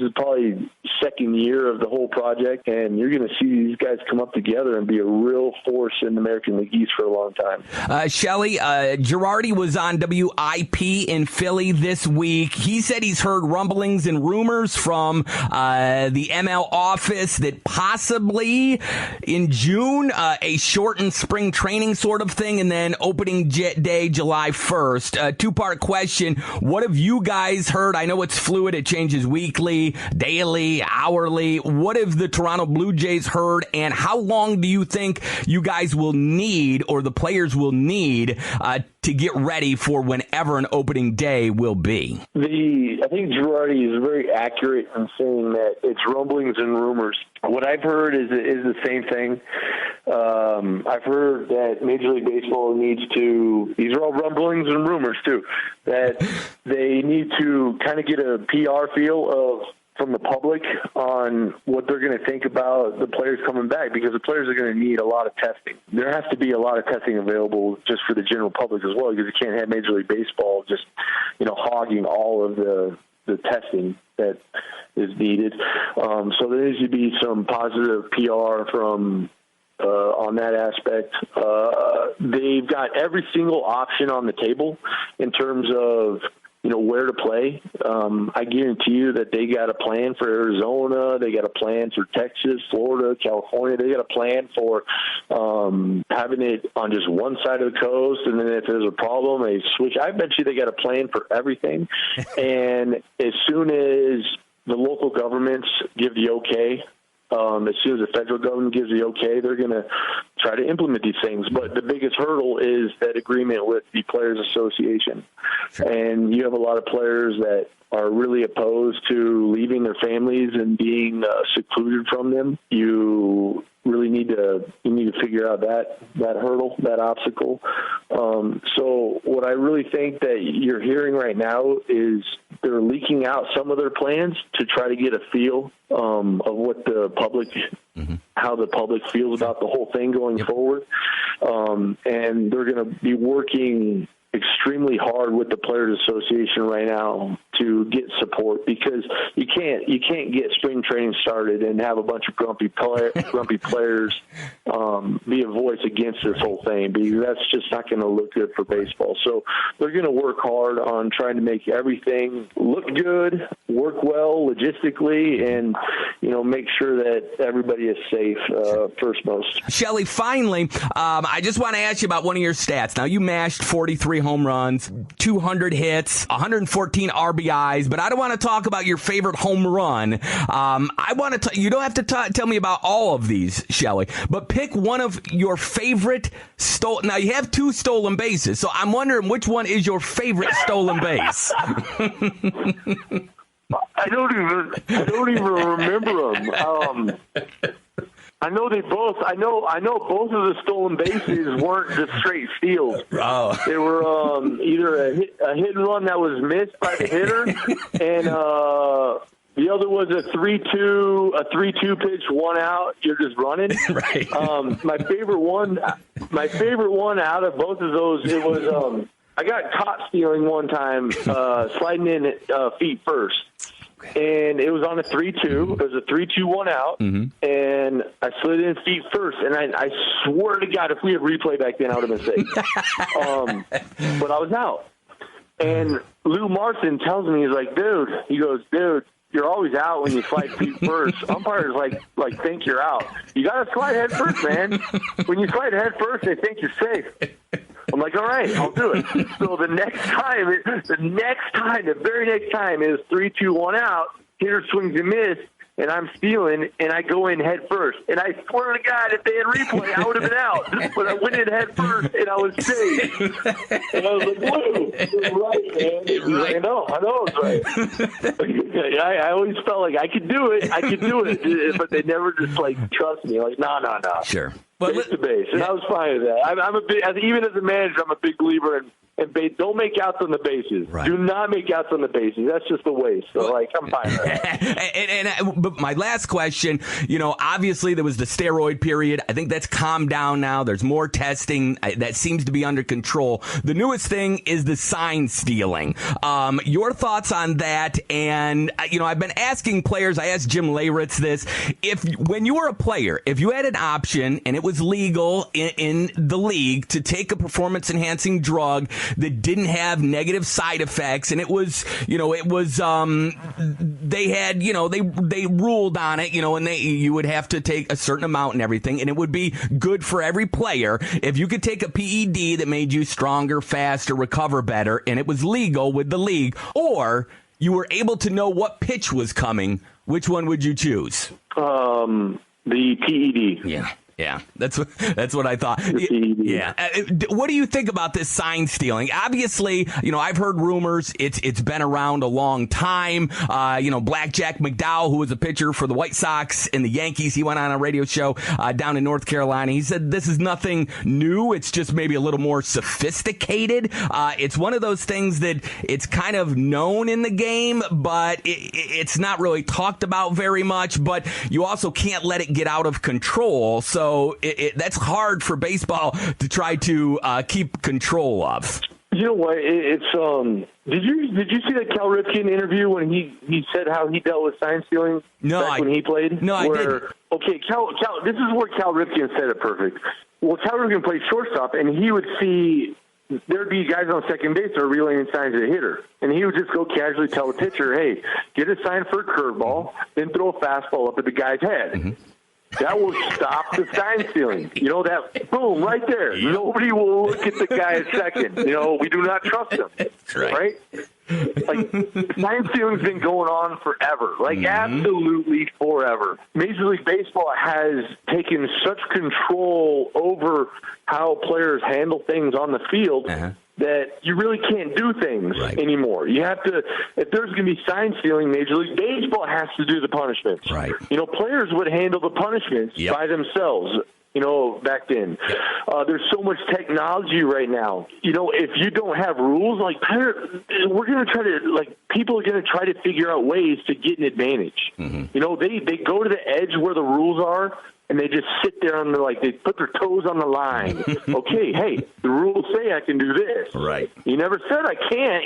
is probably second year of the whole project, and you're going to see these guys come up together and be a real force in the American League East for a long time. Shelly, Girardi was on WIP in Philly this week. He said he's heard rumblings and rumors from the ML office that possibly in June, a shortened spring training sort of thing, and then opening day July 1st. Two-part question. What have you guys heard? I know it's fluid. It changes weekly, daily, hourly. What have the Toronto Blue Jays heard, and how long do you think you guys will need, or the players will need, to get ready for whenever an opening day will be? I think Girardi is very accurate in saying that it's rumblings and rumors. What I've heard is the same thing. I've heard that Major League Baseball needs to, these are all rumblings and rumors too, that they need to kind of get a PR feel from the public on what they're going to think about the players coming back, because the players are going to need a lot of testing. There has to be a lot of testing available just for the general public as well, because you can't have Major League Baseball just, hogging all of the testing that is needed. So there needs to be some positive PR from on that aspect. They've got every single option on the table in terms of where to play. I guarantee you that they got a plan for Arizona. They got a plan for Texas, Florida, California. They got a plan for having it on just one side of the coast. And then if there's a problem, they switch. I bet you they got a plan for everything. And as soon as the local governments give the okay, as soon as the federal government gives the okay, they're going to try to implement these things. But the biggest hurdle is that agreement with the Players Association. And you have a lot of players that are really opposed to leaving their families and being secluded from them. You really need to figure out that hurdle, that obstacle. So what I really think that you're hearing right now is they're leaking out some of their plans to try to get a feel of what the public, how the public feels about the whole thing going forward. And they're going to be working extremely hard with the Players Association right now to get support, because you can't get spring training started and have a bunch of grumpy players be a voice against this whole thing, because that's just not going to look good for baseball. So they're going to work hard on trying to make everything look good, work well logistically, and make sure that everybody is safe first most. Shelly, finally, I just want to ask you about one of your stats. Now, you mashed 43 home runs, 200 hits, 114 RBIs, but I don't want to talk about your favorite home run. I want to. You don't have to tell me about all of these, Shelly, but pick one of your favorite stolen. Now, you have 2 stolen bases, so I'm wondering which one is your favorite stolen base. I don't even remember them. I know they both. I know both of the stolen bases weren't just straight steals. Oh. They were either a hit and run that was missed by the hitter, and the other was a 3-2 pitch, 1 out. You're just running. Right. My favorite one out of both of those, it was I got caught stealing one time, sliding in feet first. And it was on a 3-2. It was a 3-2, 1 out. And I slid in feet first. And I swear to God, if we had replay back then, I would have been safe. But I was out. And Lou Martin tells me, he's like, dude, you're always out when you slide feet first. Umpires like think you're out. You got to slide head first, man. When you slide head first, they think you're safe. I'm like, all right, I'll do it. So the very next time is 3-2, 1 out. Hitter swings and miss, and I'm stealing, and I go in head first. And I swear to God, if they had replay, I would have been out. But I went in head first, and I was safe. And I was like, whoa, you're right, man. Right. I know it's right. I always felt like I could do it, but they never just trust me. Like, no. Sure. Base to base, and I was fine with that. I'm a big, even as a manager, I'm a big believer in and don't make outs on the bases. Right. Do not make outs on the bases. That's just a waste. So, I'm fine with that. But my last question, obviously there was the steroid period. I think that's calmed down now. There's more testing that seems to be under control. The newest thing is the sign stealing. Your thoughts on that? And, I've been asking players, I asked Jim Leyritz this, when you were a player, if you had an option and it was legal in the league to take a performance-enhancing drug that didn't have negative side effects, and it was, they had, they ruled on it, and you would have to take a certain amount and everything, and it would be good for every player if you could take a PED that made you stronger, faster, recover better, and it was legal with the league, or you were able to know what pitch was coming. Which one would you choose? The PED. Yeah, that's what I thought. Yeah. What do you think about this sign stealing? Obviously, I've heard rumors. It's been around a long time. Blackjack McDowell, who was a pitcher for the White Sox and the Yankees, he went on a radio show down in North Carolina. He said this is nothing new. It's just maybe a little more sophisticated. It's one of those things that it's kind of known in the game, but it's not really talked about very much. But you also can't let it get out of control. So that's hard for baseball to try to keep control of. You know what? It's Did you see that Cal Ripken interview when he said how he dealt with sign stealing when he played? No, I didn't. Okay, Cal. This is where Cal Ripken said it perfect. Well, Cal Ripken played shortstop, and he would see there'd be guys on second base that are relaying signs to the hitter. And he would just go casually tell the pitcher, hey, get a sign for a curveball, then throw a fastball up at the guy's head. Mm-hmm. That will stop the sign stealing. That boom right there. Yep. Nobody will look at the guy at second. We do not trust him. That's right? Sign stealing's been going on forever. Absolutely forever. Major League Baseball has taken such control over how players handle things on the field that you really can't do things anymore. You have to, if there's going to be sign stealing, Major League Baseball has to do the punishments. Right. Players would handle the punishments by themselves. Back then. There's so much technology right now. If you don't have rules, we're going to try to, people are going to try to figure out ways to get an advantage. Mm-hmm. They go to the edge where the rules are, and they just sit there on they put their toes on the line. Okay, hey, the rules say I can do this. Right. You never said I can't,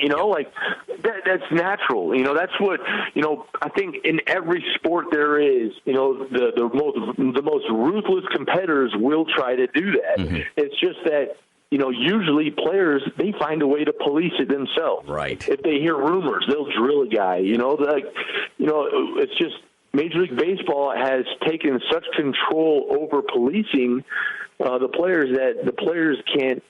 that's natural. That's what, I think in every sport there is, the most ruthless competitors will try to do that. Mm-hmm. It's just that, usually players, they find a way to police it themselves. Right. If they hear rumors, they'll drill a guy, it's just, Major League Baseball has taken such control over policing the players that the players can't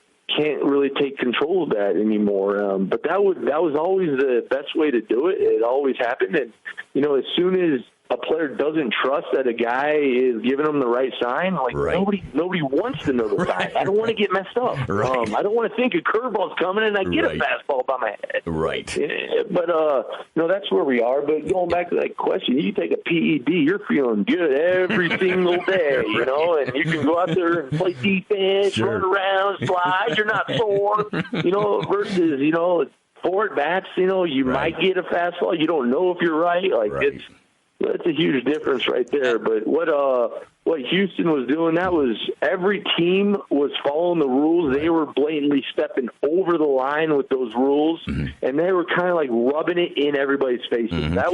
really take control of that anymore. But that was always the best way to do it. It always happened, and as soon as a player doesn't trust that a guy is giving them the right sign, nobody wants to know the sign. I don't want to get messed up. Right. I don't want to think a curveball's coming and I get a fastball by my head. Right. But that's where we are. But going back to that question, you take a PED, you're feeling good every single day, and you can go out there and play defense, run around, slide. You're not sore, versus 4 at-bats, you might get a fastball. You don't know if you're right. That's a huge difference right there. But what Houston was doing, that was every team was following the rules. They were blatantly stepping over the line with those rules, and they were kind of rubbing it in everybody's faces. Mm-hmm. That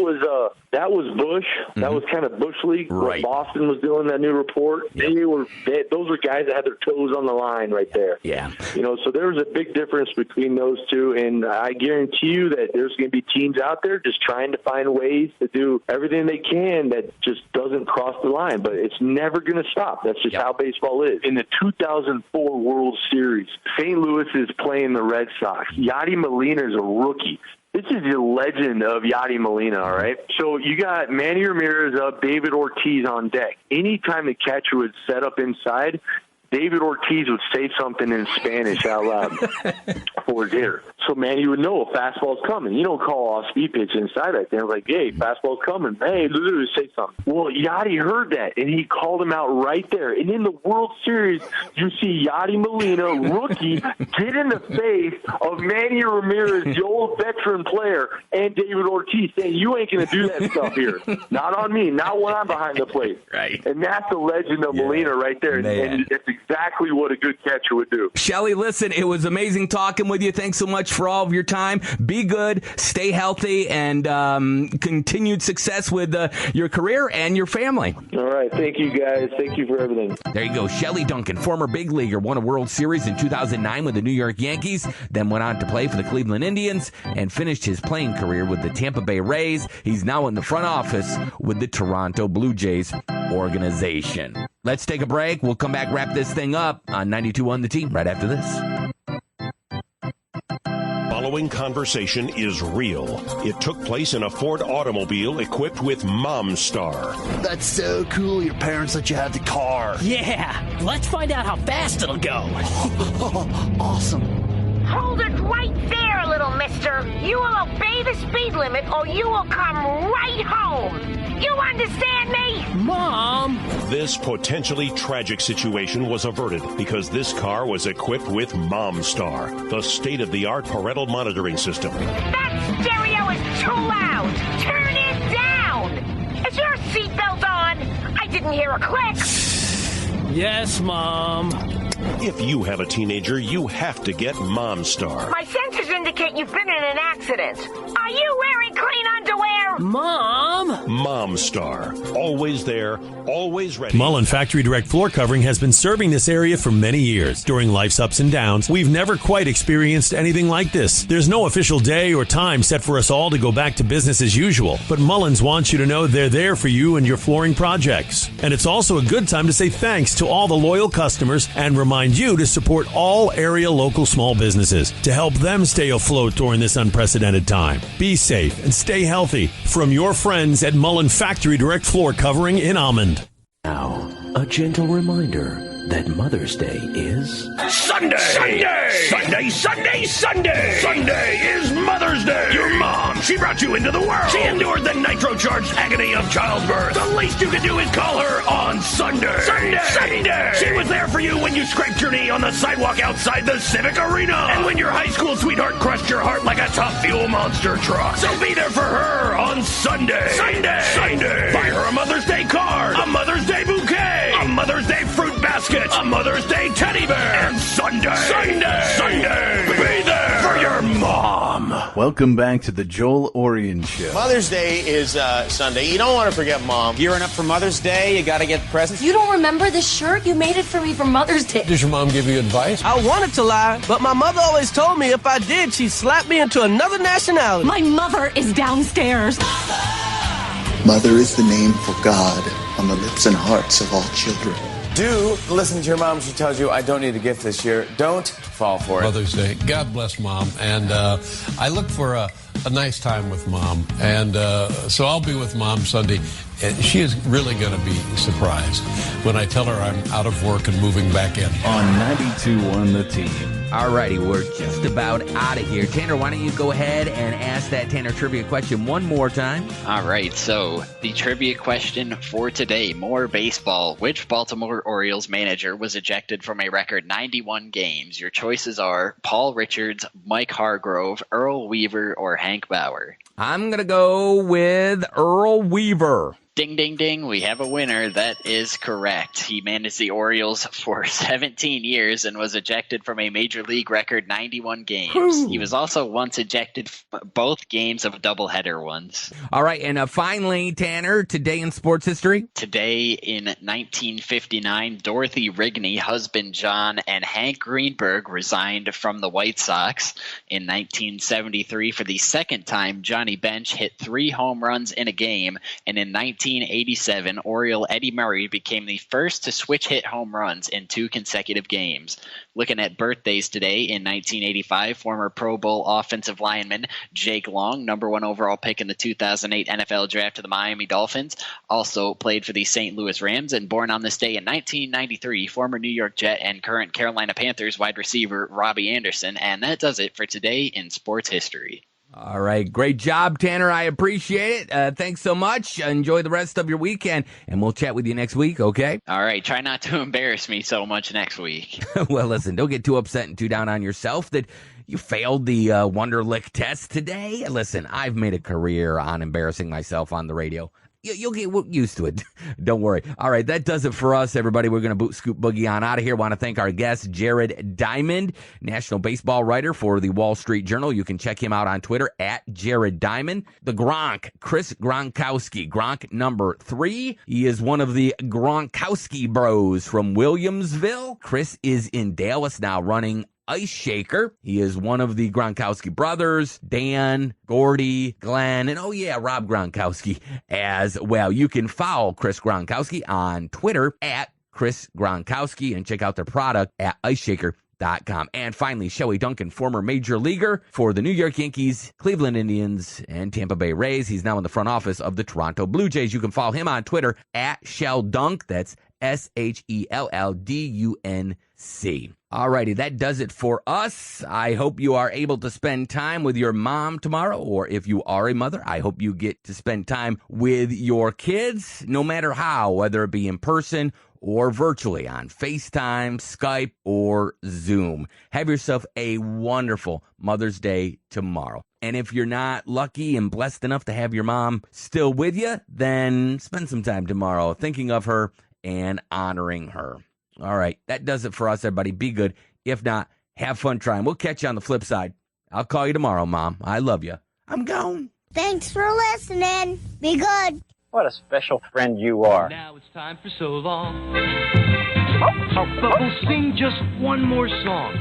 was Bush. Mm-hmm. That was kind of Bush League. Right. What Boston was doing, that new report. Yep. Those were guys that had their toes on the line right there. Yeah. So there was a big difference between those two, and I guarantee you that there's going to be teams out there just trying to find ways to do everything they can that just doesn't cross the line, but it's never going to stop. That's just how baseball is. In the 2004 World Series, St. Louis is playing the Red Sox. Yadi Molina is a rookie. This is the legend of Yadi Molina, all right? So you got Manny Ramirez up, David Ortiz on deck. Anytime the catcher would set up inside, David Ortiz would say something in Spanish out loud for his ear. So Manny would know a fastball's coming. You don't call off speed pitch inside that thing. Like, hey, fastball's coming. Hey, say something. Well, Yachty heard that, and he called him out right there. And in the World Series, you see Yachty Molina, rookie, get in the face of Manny Ramirez, the old veteran player, and David Ortiz, saying, you ain't going to do that stuff here. Not on me. Not when I'm behind the plate. Right. And that's the legend of Molina right there. And it's exactly what a good catcher would do. Shelly, listen, it was amazing talking with you. Thanks so much for all of your time. Be good, stay healthy, and continued success with your career and your family. All right. Thank you, guys. Thank you for everything. There you go. Shelly Duncan, former big leaguer, won a World Series in 2009 with the New York Yankees, then went on to play for the Cleveland Indians and finished his playing career with the Tampa Bay Rays. He's now in the front office with the Toronto Blue Jays organization. Let's take a break. We'll come back, wrap this thing up on 92.1 The Team right after this. Following conversation is real. It took place in a Ford automobile equipped with MomStar. That's so cool. Your parents let you have the car. Yeah. Let's find out how fast it'll go. Awesome. Hold it right there, little mister. You will obey the speed limit or you will come right home. You understand me? Mom! This potentially tragic situation was averted because this car was equipped with MomStar, the state-of-the-art parental monitoring system. That stereo is too loud. Turn it down. Is your seatbelt on? I didn't hear a click. Yes, Mom. If you have a teenager, you have to get MomStar. My sensors indicate you've been in an accident. Are you wearing clean underwear? Mom! MomStar. Always there, always ready. Mullen Factory Direct Floor Covering has been serving this area for many years. During life's ups and downs, we've never quite experienced anything like this. There's no official day or time set for us all to go back to business as usual, but Mullins wants you to know they're there for you and your flooring projects. And it's also a good time to say thanks to all the loyal customers and remind you to support all area local small businesses to help them stay afloat during this unprecedented time. Be safe and stay healthy from your friends at Mullen Factory Direct Floor Covering in Almond. Now, a gentle reminder that Mother's Day is... Sunday! Sunday is Mother's Day! Your mom, she brought you into the world. She endured the nitro-charged agony of childbirth. The least you can do is call her on Sunday! She was there for you when you scraped your knee on the sidewalk outside the Civic Arena. And when your high school sweetheart crushed your heart like a Top Fuel monster truck. So be there for her on Sunday! Buy her a Mother's Day card, a Mother's Day bouquet, a Mother's Day fruit basket, a Mother's Day teddy bear, and Sunday, be there for your mom. Welcome back to the Joel Oriend Show. Mother's Day is Sunday. You don't want to forget Mom. Gearing up for Mother's Day, you got to get presents. You don't remember this shirt? You made it for me for Mother's Day. Does your mom give you advice? I wanted to lie, but my mother always told me if I did, she'd slap me into another nationality. My mother is downstairs. Mother is the name for God on the lips and hearts of all children. Do listen to your mom. She tells you, I don't need a gift this year. Don't fall for it. Mother's Day. God bless Mom. And I look for a nice time with Mom. And so I'll be with Mom Sunday. And she is really going to be surprised when I tell her I'm out of work and moving back in. On 92.1 The Team. All righty, we're just about out of here. Tanner, why don't you go ahead and ask that Tanner trivia question one more time? All right, so the trivia question for today, more baseball. Which Baltimore Orioles manager was ejected from a record 91 games? Your choices are Paul Richards, Mike Hargrove, Earl Weaver, or Hank Bauer. I'm going to go with Earl Weaver. Ding, ding, ding. We have a winner. That is correct. He managed the Orioles for 17 years and was ejected from a major league record 91 games. Ooh. He was also once ejected from both games of doubleheader ones. All right. And finally, Tanner, today in sports history? Today in 1959, Dorothy Rigney, husband John, and Hank Greenberg resigned from the White Sox. In 1973, for the second time, Johnny Bench hit 3 home runs in a game. And in 19 1987, Oriole Eddie Murray became the first to switch hit home runs in 2 consecutive games. Looking at birthdays today, in 1985, former Pro Bowl offensive lineman Jake Long, number 1 overall pick in the 2008 NFL draft to the Miami Dolphins, also played for the St. Louis Rams, and born on this day in 1993, former New York Jet and current Carolina Panthers wide receiver Robbie Anderson. And that does it for today in sports history. All right. Great job, Tanner. I appreciate it. Thanks so much. Enjoy the rest of your weekend, and we'll chat with you next week, okay? All right. Try not to embarrass me so much next week. Well, listen, don't get too upset and too down on yourself that you failed the Wonderlic test today. Listen, I've made a career on embarrassing myself on the radio. You'll get used to it. Don't worry. All right, that does it for us, everybody. We're going to boot Scoop Boogie on out of here. Want to thank our guest, Jared Diamond, national baseball writer for the Wall Street Journal. You can check him out on Twitter at Jared Diamond. The Gronk, Chris Gronkowski, Gronk number 3. He is one of the Gronkowski bros from Williamsville. Chris is in Dallas now running Ice Shaker. He is one of the Gronkowski brothers, Dan, Gordy, Glenn, and Rob Gronkowski as well. You can follow Chris Gronkowski on Twitter at Chris Gronkowski and check out their product at iceshaker.com. And finally, Shelly Duncan, former major leaguer for the New York Yankees, Cleveland Indians, and Tampa Bay Rays. He's now in the front office of the Toronto Blue Jays. You can follow him on Twitter at ShellDunk. That's ShellDunc. Alrighty, that does it for us. I hope you are able to spend time with your mom tomorrow, or if you are a mother, I hope you get to spend time with your kids, no matter how, whether it be in person or virtually on FaceTime, Skype, or Zoom. Have yourself a wonderful Mother's Day tomorrow. And if you're not lucky and blessed enough to have your mom still with you, then spend some time tomorrow thinking of her and honoring her. All right, that does it for us, everybody. Be good. If not, have fun trying. We'll catch you on the flip side. I'll call you tomorrow, Mom. I love you. I'm gone. Thanks for listening. Be good. What a special friend you are. Now it's time for so long. But we'll sing just one more song.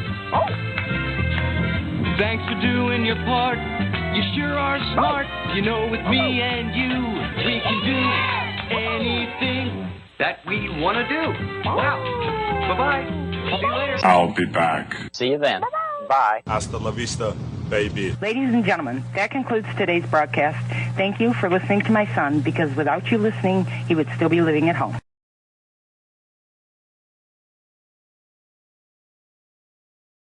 Thanks for doing your part. You sure are smart. You know, with me and you, we can do anything that we want to do. Wow. Bye-bye. See you later. I'll be back. See you then. Bye. Hasta la vista, baby. Ladies and gentlemen, that concludes today's broadcast. Thank you for listening to my son, because without you listening, he would still be living at home.